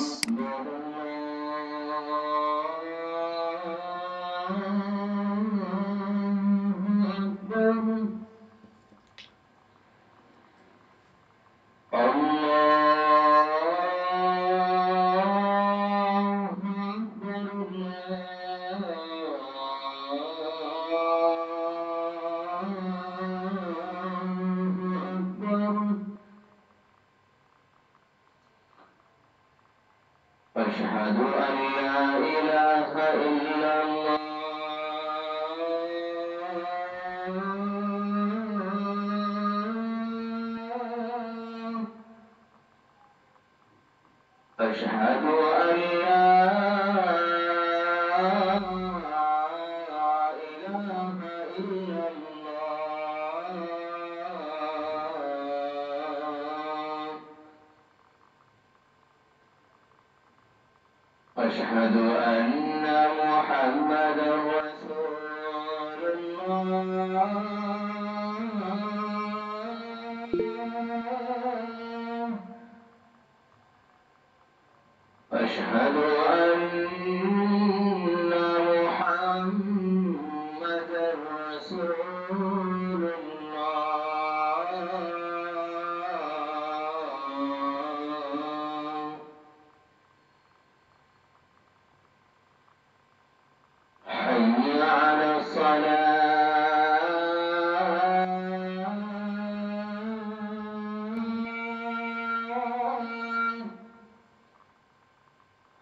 أشهد أن لا إله إلا الله أشهد أن لا إله إلا الله أشهد أن محمدا رسول الله أشهد أن محمدا رسول الله حي على الصلاة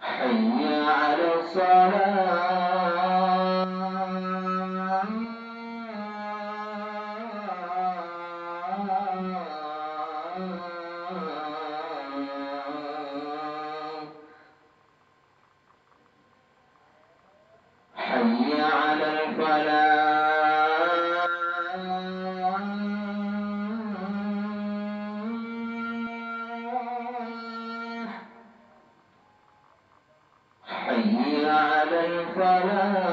حي على الصلاة حي على الفلاح حي على الفلاح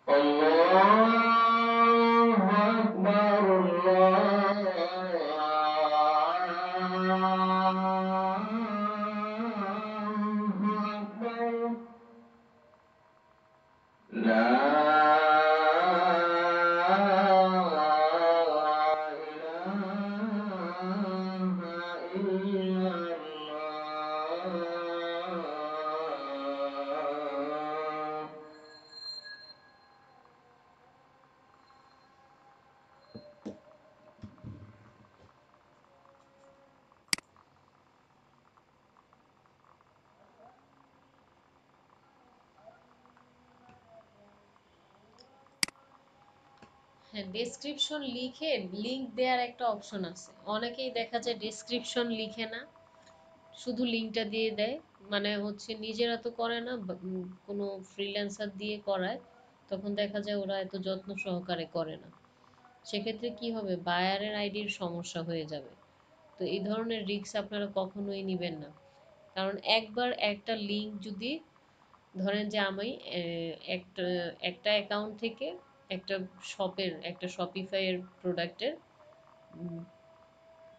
الله أكبر الله
হ্যাঁ, ডেসক্রিপশন লিখে লিংক দেওয়ার একটা অপশন আছে। অনেকেই দেখা যায় ডেসক্রিপশন লিখে না, শুধু লিংকটা দিয়ে দেয়। মানে হচ্ছে নিজেরা তো করে না, কোনো ফ্রিল্যান্সার দিয়ে করায়, তখন দেখা যায় ওরা এত যত্ন সহকারে করে না। সেক্ষেত্রে কি হবে, বায়ারের আইডির সমস্যা হয়ে যাবে। তো এই ধরনের রিস্ক আপনারা কখনোই নেবেন না। কারণ একবার একটা লিংক যদি, ধরেন যে আমি একটা একটা অ্যাকাউন্ট থেকে একটা একটা শপিফাইয়ের প্রোডাক্টের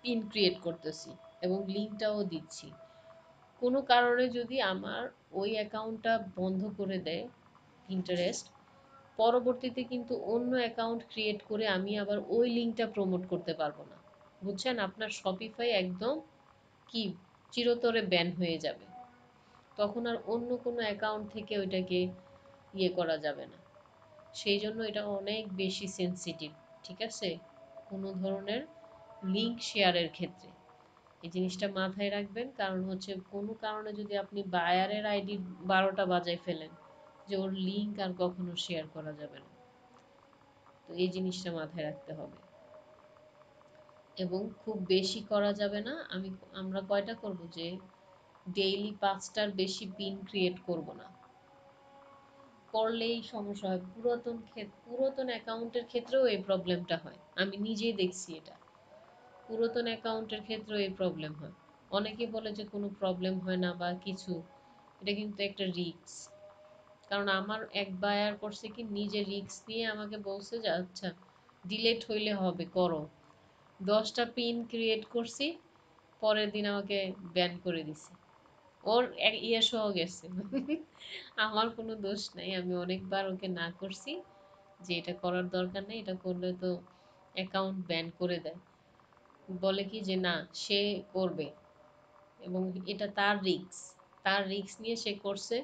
পিন ক্রিয়েট করতেছি এবং লিংকটাও দিচ্ছি, কোনো কারণে যদি আমার ওই অ্যাকাউন্টটা বন্ধ করে দেয় পিন্টারেস্ট, পরবর্তীতে কিন্তু অন্য অ্যাকাউন্ট ক্রিয়েট করে আমি আবার ওই লিংকটা প্রমোট করতে পারবো না। বুঝছেন, আপনার শপিফাই একদম কি চিরতরে ব্যান হয়ে যাবে। তখন আর অন্য কোনো অ্যাকাউন্ট থেকে ওইটাকে করা যাবে না। সেই জন্য এটা অনেক বেশি সেনসিটিভ। ঠিক আছে, কোনো ধরনের লিংক শেয়ারের ক্ষেত্রে এই জিনিসটা মাথায় রাখবেন। কারণ হচ্ছে কোনো কারণে যদি আপনি বায়ারের আইডি 12টা বাজায় ফেলেন, যে ওর লিংক আর কখনো শেয়ার করা যাবে না। তো এই জিনিসটা মাথায় রাখতে হবে। এবং খুব বেশি করা যাবে না। আমরা কয়টা করব, যে ডেইলি 5টার বেশি পিন ক্রিয়েট করব না। করলেই সমস্যা হয়। পুরাতন অ্যাকাউন্টের ক্ষেত্রেও এই প্রবলেমটা হয়, আমি নিজেই দেখছি এটা। পুরাতন অ্যাকাউন্টের ক্ষেত্রেও এই প্রবলেম হয়। অনেকে বলে যে কোনো প্রবলেম হয় না বা কিছু, এটা কিন্তু একটা রিস্ক। কারণ আমার এক বায়ার করছে কি, নিজে রিস্ক নিয়ে আমাকে বলছে যে আচ্ছা ডিলেট হইলে হবে করো। 10টা পিন ক্রিয়েট করছি, পরের দিন আমাকে ব্যান করে দিছে। ওর সহ গেছে। আমার কোনো দোষ নাই, আমি অনেকবার ওকে না করছি যে এটা করার দরকার নেই, এটা করলে তো অ্যাকাউন্ট ব্যান করে দেয়। বলে কি যে না, সে করবে এবং এটা তার রিস্ক নিয়ে সে করছে।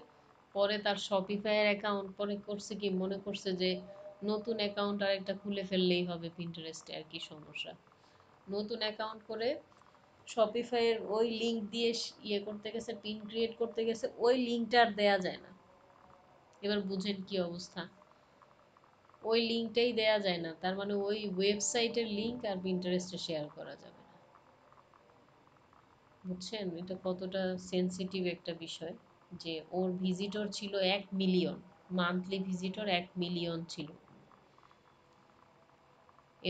পরে তার শপিফাইয়ের অ্যাকাউন্ট, পরে করছে কি, মনে করছে যে নতুন অ্যাকাউন্ট আর একটা খুলে ফেললেই হবে পিন্টারেস্টে, আর কি সমস্যা। নতুন অ্যাকাউন্ট করে শপিফাইয়ের ওই লিংক দিয়ে করতে গেছে, পিন ক্রিয়েট করতে গেছে, ওই লিংকটা আর দেয়া যায় না। এবার বুঝেন কি অবস্থা, ওই লিংকটাই দেয়া যায় না, তার মানে ওই ওয়েবসাইটের লিংক আর পিন্টারেস্টে শেয়ার করা যাবে না। বুঝছেন এটা কতটা সেনসিটিভ একটা বিষয়, যে ওর ভিজিটর ছিল 1 মিলিয়ন, মান্থলি ভিজিটর 1 মিলিয়ন ছিল,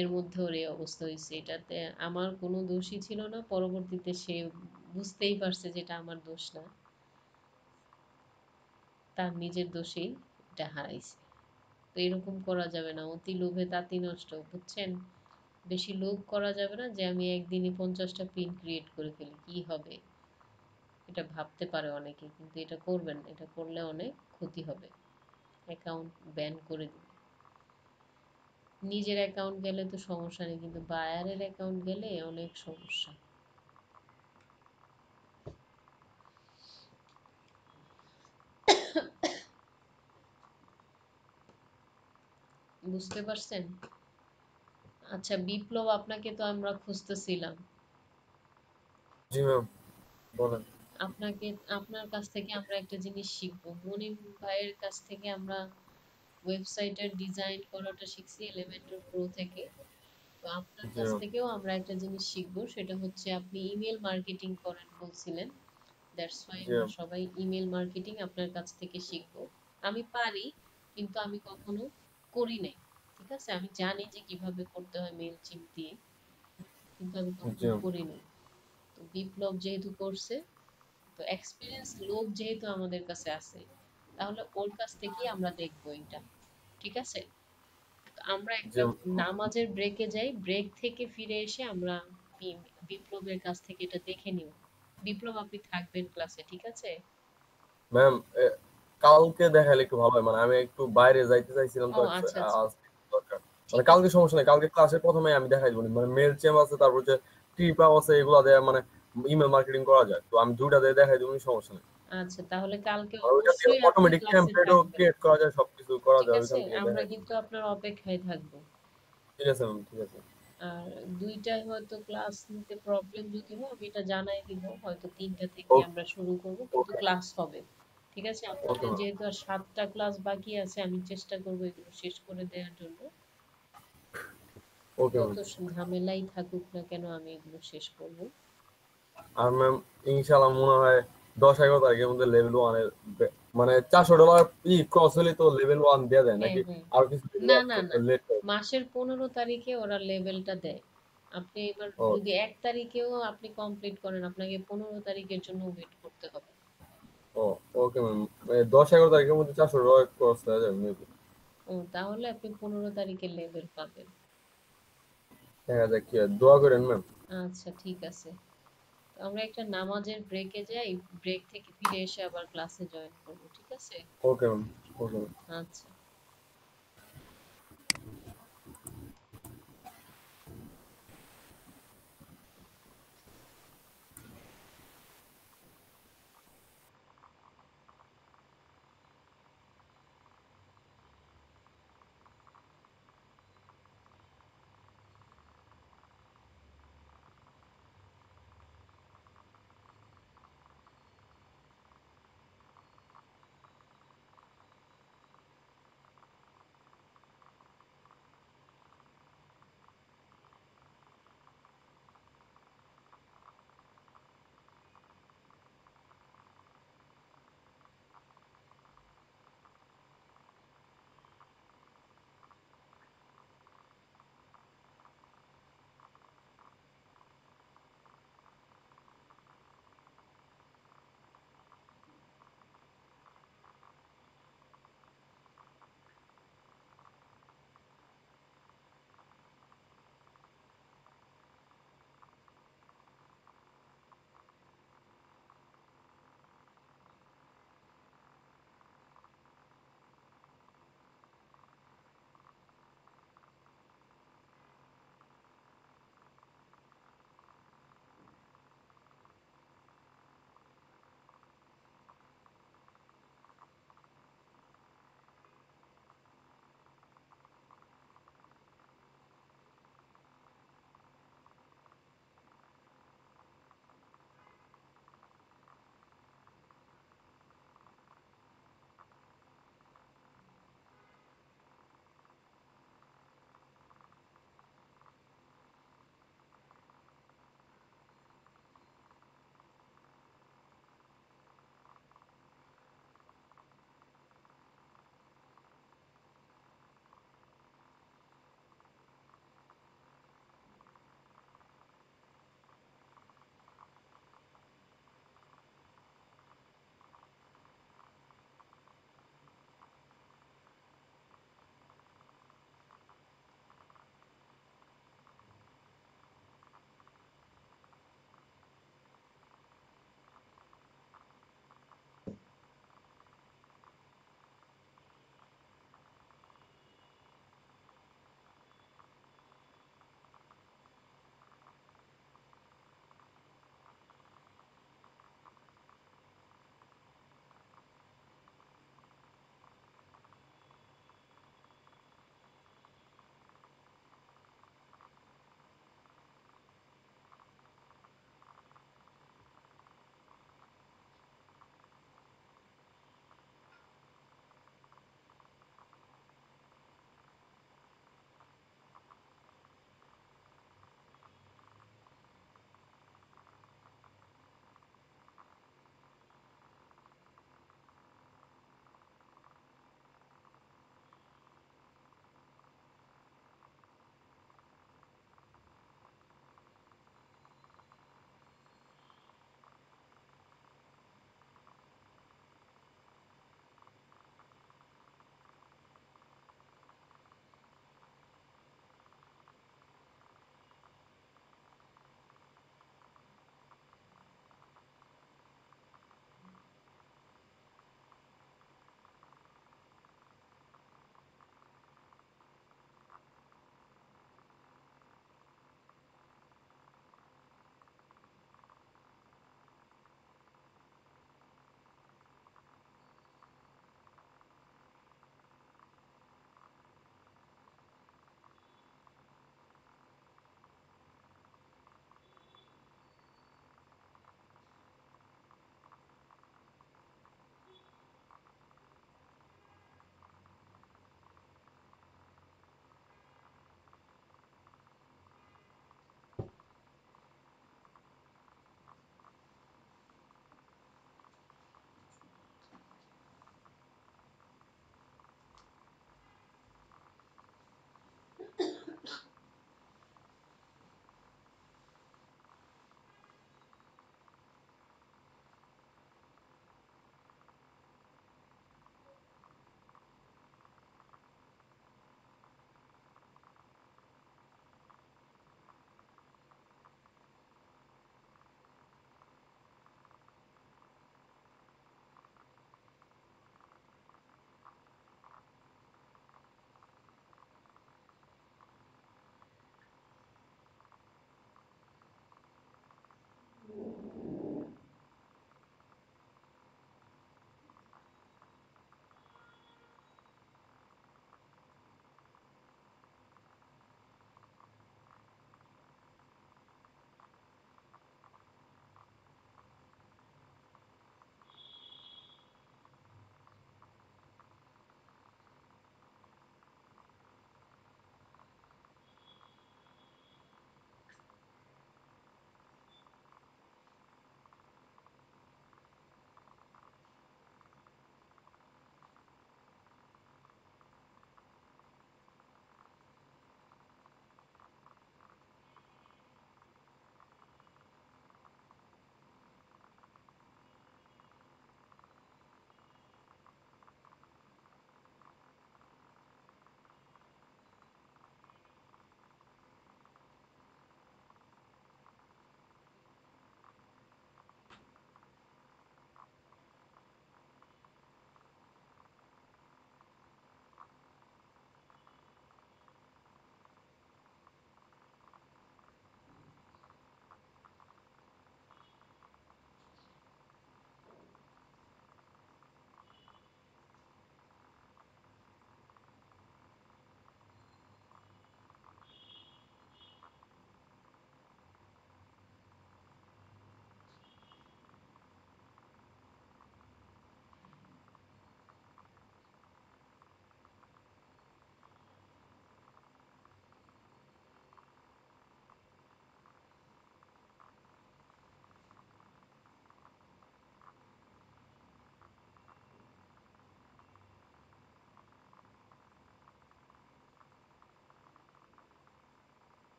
এর মধ্যে ওর এই অবস্থা হয়েছে। এটাতে আমার কোনো দোষই ছিল না। পরবর্তীতে সে বুঝতেই পারছে যে এটা আমার দোষ না, তার নিজের দোষেই এটা হারাইছে। তো এরকম করা যাবে না, অতি লোভে তাঁতি নষ্ট। বুঝছেন, বেশি লোভ করা যাবে না যে আমি একদিনই 50টা পিন ক্রিয়েট করে ফেলি, কি হবে, এটা ভাবতে পারে অনেকে, কিন্তু এটা করবেন না। এটা করলে অনেক ক্ষতি হবে, অ্যাকাউন্ট ব্যান করে দিবে। নিজের অ্যাকাউন্ট গেলে তো সমস্যা নেই, কিন্তু বায়ারের অ্যাকাউন্ট গেলে অনেক সমস্যা। বুঝতে পারছেন? আচ্ছা বিপ্লব, আপনাকে তো আমরা খুঁজতেছিলাম।
জি ম্যাম, বলেন।
আপনার কাছ থেকে আমরা একটা জিনিস শিখবো। মনিম ভাইয়ের কাছ থেকে আমরা ওয়েবসাইটের ডিজাইন করাটা শিখছি এলিমেন্টর প্রো থেকে। তো আপনার
জি
কাছ
ম্যাম।
থেকেও আমরা একটা জিনিস শিখবো, সেটা হচ্ছে আপনি ইমেল মার্কেটিং করেন বলছিলেন। দ্যাটস ওয়াই
জি
আমরা
ম্যাম।
সবাই ইমেল মার্কেটিং আপনার কাছ থেকে শিখবো। আমি পারি, কিন্তু আমি কখনো করি নাই। ঠিক আছে, আমি জানি যে কিভাবে করতে হয় মেইলচিম্প দিয়ে, কিন্তু আমি
জি
কখনো
ম্যাম।
করিনি। তো বিপ্লব যেহেতু করছে, তো এক্সপিরিয়েন্স লোক যেহেতু আমাদের কাছে আছে, তাহলে ওর কাছ থেকেই আমরা দেখবো এটা। ঠিক আছে, তো আমরা
জি
একটা
ম্যাম।
নামাজের ব্রেকে যাই, ব্রেক থেকে ফিরে এসে আমরা বিপ্লবের কাছ থেকে এটা দেখে নিব। বিপ্লব, আপনি থাকবেন ক্লাসে, ঠিক আছে?
ম্যাম, কালকে দেখালে একটু ভালো হয়, মানে আমি একটু বাইরে যাইতে চাইছিলাম
ও
তো
আচ্ছা আচ্ছা,
আজ দরকার। মানে
ঠিক
কালকে
আছে।
সমস্যা নেই, কালকে ক্লাসে প্রথমে আমি দেখাই দিব, মানে মেল চেম আছে, তারপর হচ্ছে টিপাও আছে, এগুলা দেয়া মানে ইমেল মার্কেটিং করা যায়, তো আমি দুইটা দিয়ে দেখাই দিব, সমস্যা নেই।
আচ্ছা তাহলে কালকে
আর ওইটা দিয়ে
অবশ্যই আপনি
অটোমেটিক
ক্লাসে
টেমপ্লেটও
থাকবেন।
ক্রিয়েট করা যায়, সবকিছু করা
ঠিক
যায়
আছে,
ওইখান থেকে
আমরা
দেখাই দিব।
কিন্তু আপনার অপেক্ষায় থাকবো।
ঠিক আছে ম্যাম, ঠিক আছে।
আর 2টায় হয়তো ক্লাস নিতে প্রবলেম যদি হয়, আমি এটা জানাই দিব, হয়তো 3টা থেকে আমরা শুরু করব, কিন্তু
ওকে,
ক্লাস হবে। ঠিক আছে,
ওকে
আপনাদের
ম্যাম।
যেহেতু আর 7টা ক্লাস বাকি আছে, আমি চেষ্টা করব এগুলো শেষ করে দেওয়ার জন্য।
ওকে
যত
ম্যাম।
ঝামেলাই থাকুক না কেন আমি এগুলো শেষ করব।
আর ম্যাম ইনশাআল্লাহ মনে হয় 10-11 তারিখের মধ্যে লেভেল 1 এর মানে $400 ক্রস হলে তো লেভেল 1 দেয়া যায়
হ্যাঁ
নাকি
হ্যাঁ,
আর কিছু
না না না,
লেট?
মাসের 15 তারিখে ওরা লেভেলটা দেয়। আপনি এবার
ও
যদি 1 তারিখেও আপনি কমপ্লিট করেন, আপনাকে 15 তারিখের জন্য ওয়েট করতে হবে।
ও ওকে ম্যাম। 10-11 তারিখের মধ্যে $400 ক্রস হয়ে যাবে মেবি।
ও, তাহলে আপনি 15 তারিখে লেভেল পাবেন।
দেখা যাক কি হয়, দোয়া করেন ম্যাম।
আচ্ছা ঠিক আছে, তো আমরা একটা নামাজের ব্রেকে যাই, ব্রেক থেকে ফিরে এসে আবার ক্লাসে জয়েন করব, ঠিক আছে?
Okay ma'am. Okay ma'am.
আচ্ছা।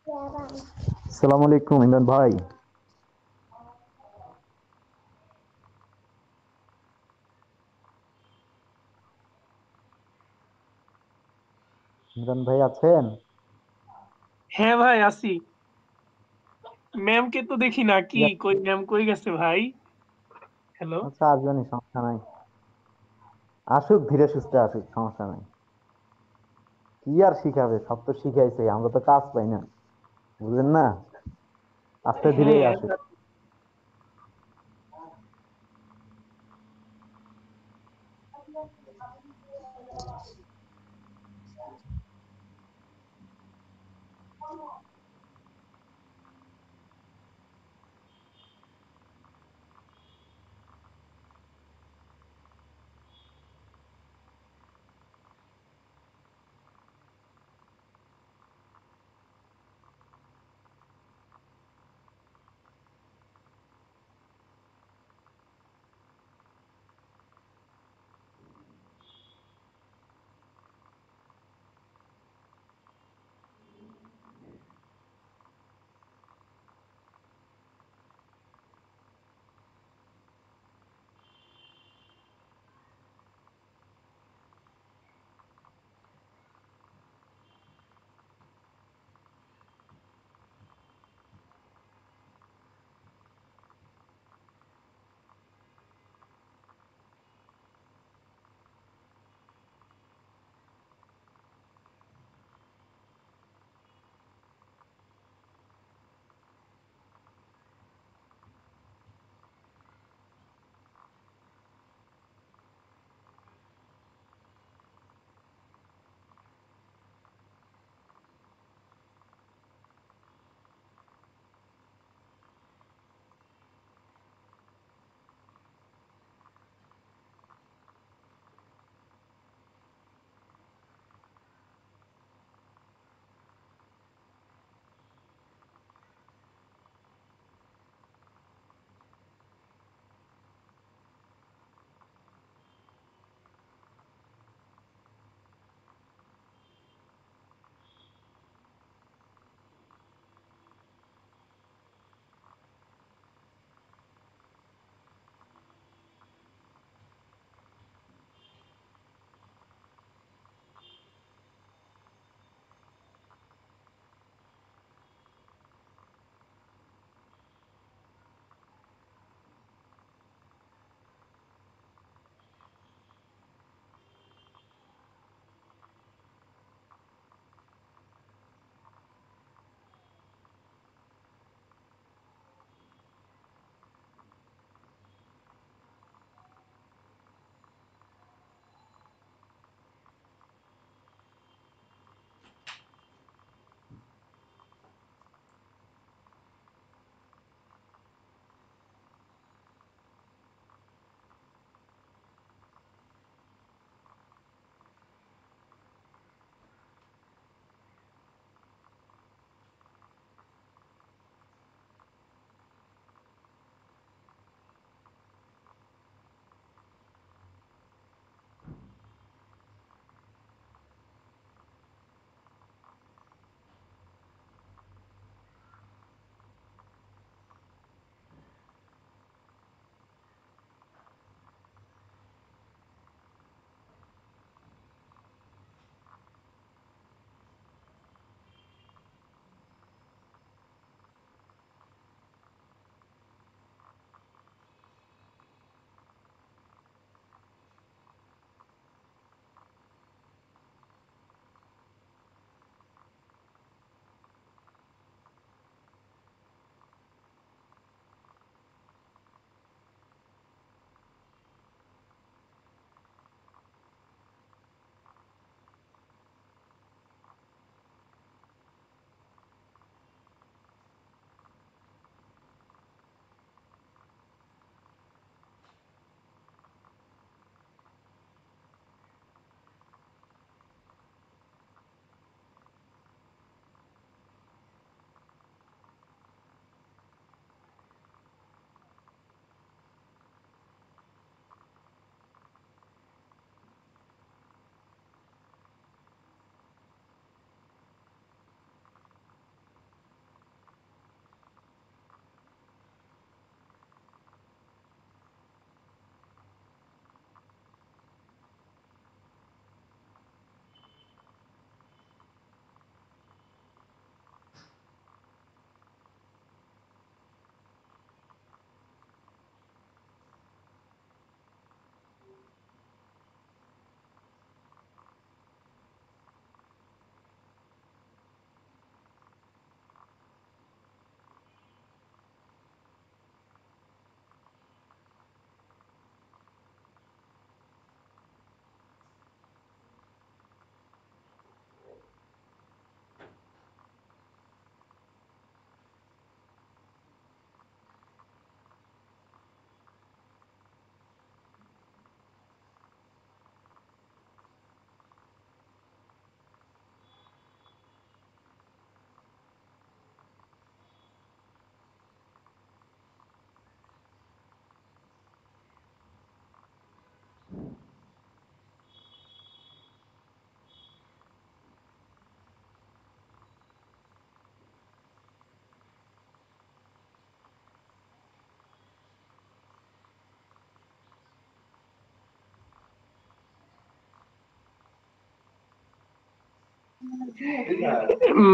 আসসালামু আলাইকুম ইমরান ভাই। ইমরান ভাই আছেন?
হ্যাঁ ভাই আছি। ম্যামকে তো দেখি না, কি কই ম্যাম কই গেছে ভাই? হ্যালো।
আচ্ছা, আসবেনই, সমস্যা নাই। আসুক, ধীরে সুস্থে আসুক, সমস্যা নাই। কি আর শিখাবে, সব তো শিখাইছে, আমরা তো কাজ পাই না, বুঝলেন না? আস্তে ধীরেই
হ্যাঁ
আসুক।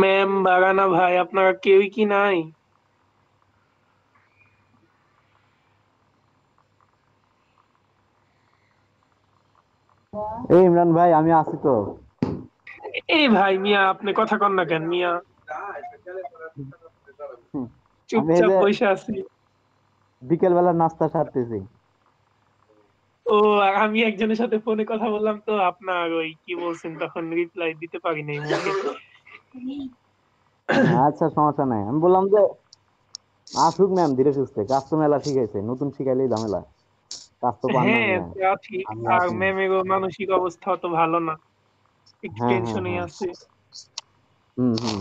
ম্যাম বা রানা ভাই আপনারা কেউই কি নাই?
এই ইমরান ভাই, আমি আছি তো।
এই ভাই মিয়া আপনি কথা কন না কেন মিয়া?
হুম, আমি এই
চুপচাপ
যে
বসে আছি।
বিকেল বেলা নাস্তা সারতেছি।
ও আর আমি একজনের সাথে ফোনে কথা বললাম তো আপনার ওই কি বলছেন তখন রিপ্লাই দিতে পারি নাই মুখে।
আচ্ছা, সমস্যা নাই। আমি বললাম যে আসুক ম্যাম ধীরে সুস্থে, কাজ তো মেলা শিখাইছে, নতুন শিখাইলেই ঝামেলা। কাজ তো পান না
হ্যাঁ
মিয়া।
তা ঠিক।
আমি
আর
আছি।
ম্যামেরও মানসিক অবস্থা অত ভালো না, একটু
হ্যাঁ, হ্যাঁ,
টেনশনে
হ্যাঁ।
আছে।
হুম, হুম।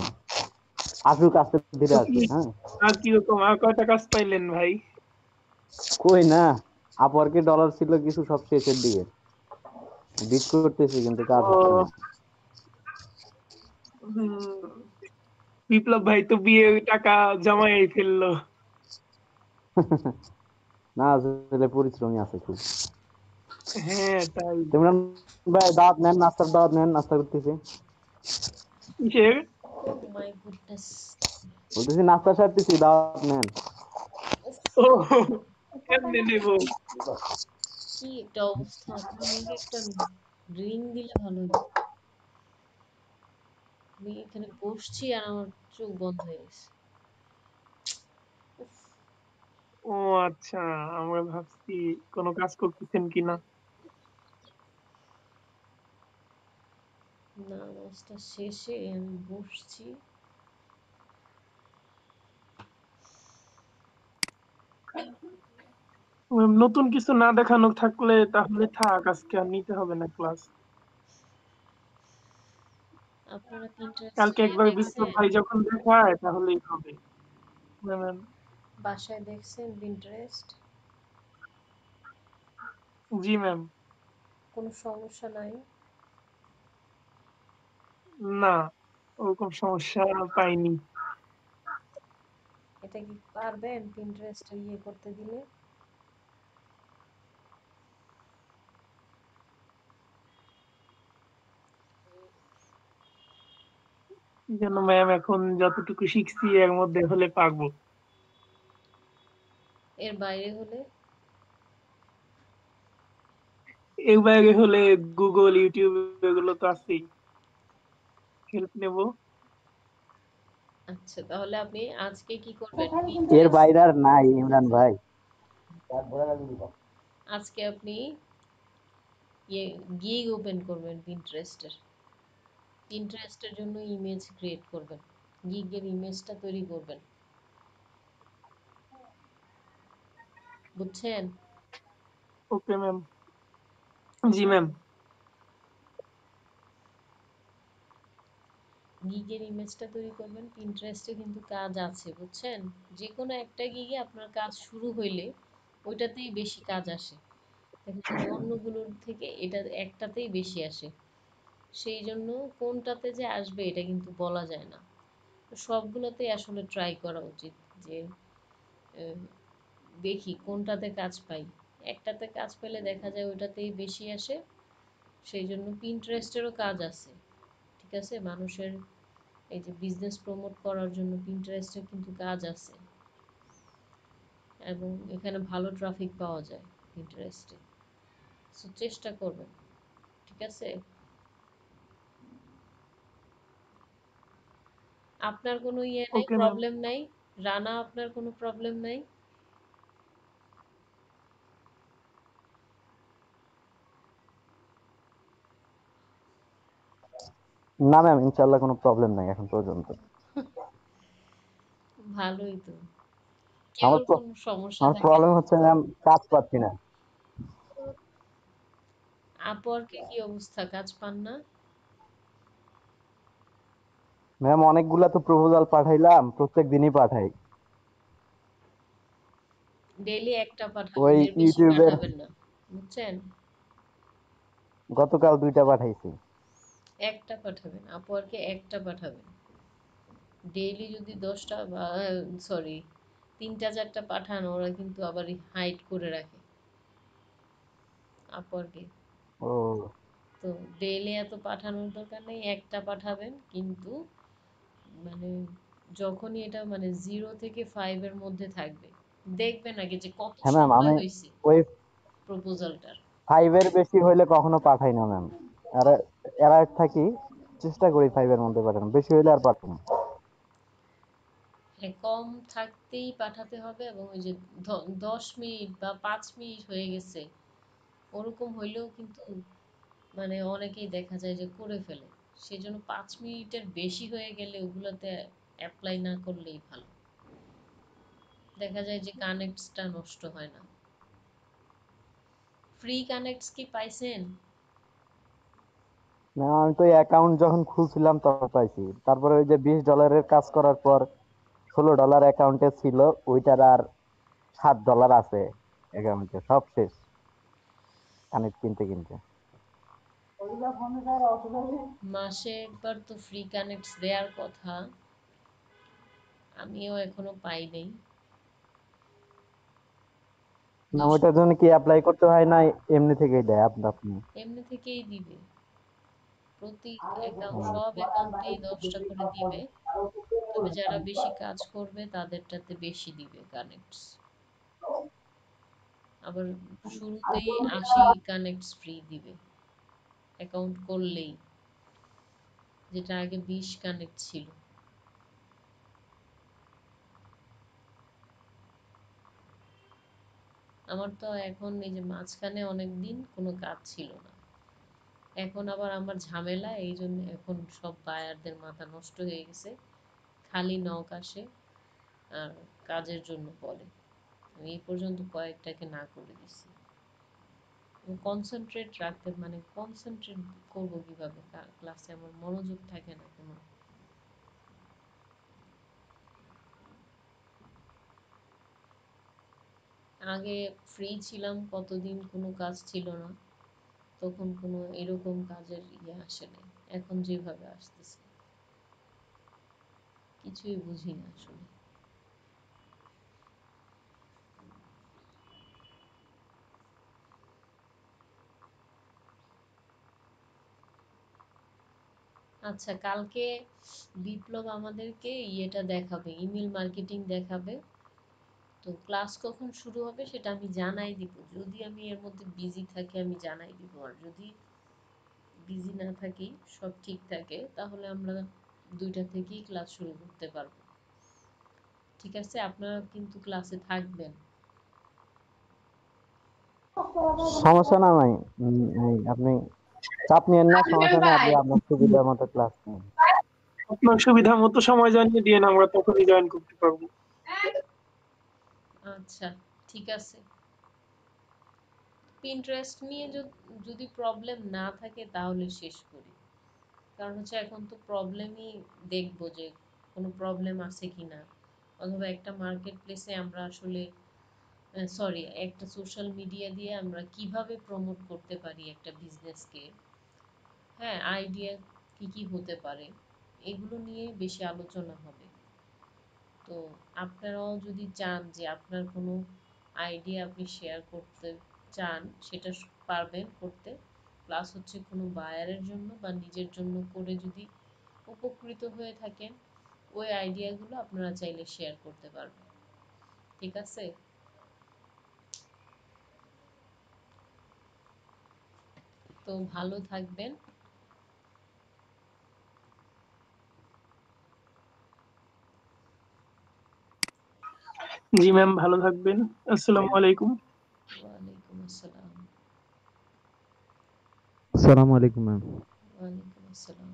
আসুক, আস্তে ধীরে
তো কি
আসুক। হ্যাঁ,
আর কিরকম আর কয়টা কাজ পাইলেন ভাই?
কই না, আপওয়ার্কে ডলার ছিল কিছু, সব শেষের দিকে। বিট করতেছি কিন্তু কাজ হচ্ছে
ও
না।
হুম, বিপ্লব ভাই তো বিয়ের টাকা জমাই ফেললো।
না, আসলে পরিশ্রমী আছে খুব।
হ্যাঁ তাই।
ইমরান ভাই, দাওয়াত নেন, নাস্তার দাওয়াত নেন, নাস্তা করতেছি।
কিসের?
ও মাই গুডনেস।
বলতেছি নাস্তা সারতেছি, দাওয়াত নেন।
ও কেমনে নেবো?
কি একটা অবস্থা, তুমি একটা রিং দিলে ভালো হতো। আমি এখানে বসছি আর আমার চোখ বন্ধ হয়ে গেছে। উফ,
ও আচ্ছা, আমরা ভাবছি কোনো কাজ করতেছেন কিনা।
নামাজটা শেষে আমি বসছি।
নতুন কিছু না দেখানো থাকলে তাহলে থাক, আজকে আর নিতে হবে না ক্লাস।
আপনারা
কালকে
পিন্টারেস্টে
একবার বিপ্লব
দেখছেন?
ভাই যখন দেখায় তাহলেই হবে। ম্যাম,
বাসায় দেখছেন পিন্টারেস্ট?
জি ম্যাম।
কোনো সমস্যা নাই?
না, ওরকম সমস্যা পাইনি।
এটা কি পারবেন পিন্টারেস্টে ইয়ে করতে দিলে?
যেন ম্যাম এখন যতটুকু শিখছি এর মধ্যে হলে পারবো।
এর বাইরে হলে?
এর বাইরে হলে গুগল, ইউটিউব এগুলো তো আছেই, হেল্প নেব।
আচ্ছা, তাহলে আপনি আজকে কি করবেন?
এর
পিন্টারেস্ট
বাইরে আর নাই ইমরান ভাই।
আজকে আপনি ইয়ে গিগ ওপেন করবেন পিন্টারেস্টের। পিন্টারেস্টের জন্য ইমেজ ক্রিয়েট করবেন। গিগের ইমেজটা তৈরি করবেন। বুঝছেন?
Okay ma'am. জি ম্যাম।
গিগের ইমেজটা তৈরি করবেন। পিন্টারেস্টে কিন্তু কাজ আছে, বুঝছেন? যে কোনো একটা গিগে আপনার কাজ শুরু হইলে ওইটাতেই বেশি কাজ আসে। দেখা যায় যে অন্যগুলোর থেকে এটা একটাতেই বেশি আসে। সেই জন্য কোনটাতে যে আসবে এটা কিন্তু বলা যায় না। তো সবগুলোতেই আসলে ট্রাই করা উচিত যে আহ, দেখি কোনটাতে কাজ পাই। একটাতে কাজ পেলে দেখা যায় ওইটাতেই বেশি আসে। সেই জন্য পিন্টারেস্টেরও কাজ আছে। ঠিক আছে? মানুষের এই যে বিজনেস প্রমোট করার জন্য পিন্টারেস্টের কিন্তু কাজ আছে এবং এখানে ভালো ট্রাফিক পাওয়া যায় পিন্টারেস্টে। সো চেষ্টা করবেন। ঠিক আছে? আপনার কোনো ইয়ে নাই,
ওকে ম্যাম।
প্রবলেম নাই? রানা, আপনার কোনো প্রবলেম নাই?
না ম্যাম, ইনশাল্লাহ কোনো প্রবলেম নাই এখন পর্যন্ত।
ভালোই তো।
আমার
কেউর কোনো সমস্যা
আমার
থাকে না।
প্রবলেম হচ্ছে ম্যাম, কাজ পাচ্ছি না।
আপওয়ার্কে কি অবস্থা, কাজ পান না?
ম্যাম, অনেকগুলা তো প্রপোজাল পাঠাইলাম, প্রত্যেক দিনই পাঠাই।
ডেইলি একটা পাঠাবেন,
ওই
এর বেশি
ইউটিউবের
পাঠাবেন না। বুঝছেন?
গতকাল 2টা পাঠাইছি।
একটা পাঠাবেন, আপওয়ার্কে একটা পাঠাবেন। ডেইলি যদি 10টা বা সরি 3টা 4টা পাঠান, ওরা কিন্তু আবার হাইড করে রাখে আপওয়ার্কে।
ও
তো ডেইলি এত পাঠানোর দরকার নেই, একটা পাঠাবেন, কিন্তু মানে যখনই এটা মানে 0 থেকে 5 এর মধ্যে থাকবে, দেখবেন আগে যে কত
হ্যাঁ ম্যাম,
সময়
আমি
হয়েছে
ওই
প্রপোজালটার।
5 এর বেশি হইলে কখনো পাঠাই না ম্যাম। আর এরাইট থাকি, চেষ্টা করি 5 এর মধ্যে পাঠানো, বেশি হইলে আর পাঠাই না।
হ্যাঁ, কম থাকতেই পাঠাতে হবে, এবং ওই যে 10 মিনিট বা 5 মিনিট হয়ে গেছে ওরকম হইলেও কিন্তু মানে অনেকেই দেখা যায় যে করে ফেলে। সেজন্য 5 মিনিটের বেশি হয়ে গেলে ওগুলোতে অ্যাপ্লাই না করলেই ভালো। দেখা যায় যে কানেক্টসটা নষ্ট হয় না। ফ্রি কানেক্টস কি পাইছেন?
না, আমি তো অ্যাকাউন্ট যখন খুলছিলাম তখন পাইছি, তারপরে ওই যে $20 কাজ করার পর $16 অ্যাকাউন্টে ছিল, ওইটার আর $7 আছে অ্যাকাউন্টে, সব শেষ কানেক্ট কিনতে কিনতে।
মাসে একবার তো ফ্রি কানেক্টস দেওয়ার কথা, আমিও এখনো পাই নাই।
না,
200
ওইটার জন্য কি অ্যাপ্লাই করতে হয় না, এমনি থেকেই দেয় আপনা আপনি?
এমনি থেকেই দিবে, প্রতি অ্যাকাউন্ট সব অ্যাকাউন্টেই 10টা করে দিবে, তবে যারা বেশি কাজ করবে তাদেরটাতে বেশি দিবে কানেক্টস। আবার শুরুতেই 80 কানেক্টস ফ্রি দিবে অ্যাকাউন্ট করলেই, যেটা আগে 20 কানেক্ট ছিল। আমার তো এখন এই যে মাঝখানে অনেক দিন কোনো কাজ ছিল না, এখন আবার আমার ঝামেলা, এই জন্য এখন সব বায়ারদের মাথা নষ্ট হয়ে গেছে, খালি নক আসে আর কাজের জন্য বলে। আমি এই পর্যন্ত কয়েকটাকে না করে দিছি। কনসেন্ট্রেট রাখতে মানে কনসেন্ট্রেট করবো কিভাবে ক্লাসে, আমার মনোযোগ থাকে না কোনো। আগে ফ্রি ছিলাম কতদিন, কোনো কাজ ছিল না, তখন কোনো এরকম কাজের আসে নাই। এখন যেভাবে আসতেছে কিছুই বুঝি না আসলে। আচ্ছা, কালকে বিপ্লব আমাদেরকে ইয়েটা দেখাবে, ইমেল মার্কেটিং দেখাবে। তো ক্লাস কখন শুরু হবে সেটা আমি জানাই দিব, যদি আমি এর মধ্যে বিজি থাকি আমি জানাই দিব, আর যদি বিজি না থাকি, সব ঠিক থাকে, তাহলে আমরা 2টা থেকেই ক্লাস শুরু করতে পারবো। ঠিক আছে, আপনারা কিন্তু ক্লাসে থাকবেন।
সমস্যা না ভাই, এই আপনি চাপ নিয়েন না, সমস্যা নেই, আপনি আপনার সুবিধা মতো ক্লাস নেন।
আপনার সুবিধা মতো সময় জানিয়ে দিয়ে আমরা তখনই জয়েন করতে পারবো।
আচ্ছা, ঠিক আছে। পিন্টারেস্ট নিয়ে যদি প্রবলেম না থাকে তাহলে শেষ করি, কারণ হচ্ছে এখন তো প্রবলেমই দেখবো যে কোনো প্রবলেম আছে কিনা, অথবা একটা মার্কেট প্লেসে আমরা আসলে সরি একটা সোশ্যাল মিডিয়া দিয়ে আমরা কিভাবে প্রমোট করতে পারি একটা বিজনেসকে। হ্যাঁ, আইডিয়া কি কি হতে পারে, এগুলো নিয়ে বেশি আলোচনা হবে। তো আপনারাও যদি চান যে আপনার কোনো আইডিয়া আপনি শেয়ার করতে চান, সেটা পারবেন করতে, প্লাস হচ্ছে কোনো বায়ারের জন্য বা নিজের জন্য করে যদি উপকৃত হয়ে থাকেন, ওই আইডিয়াগুলো আপনারা চাইলে শেয়ার করতে পারবেন। ঠিক আছে? তো ভালো থাকবেন।
জি ম্যাম, ভালো থাকবেন। আসসালামু আলাইকুম।
ওয়ালাইকুম আসসালাম।
আসসালামু আলাইকুম ম্যাম।
ওয়ালাইকুম আসসালাম।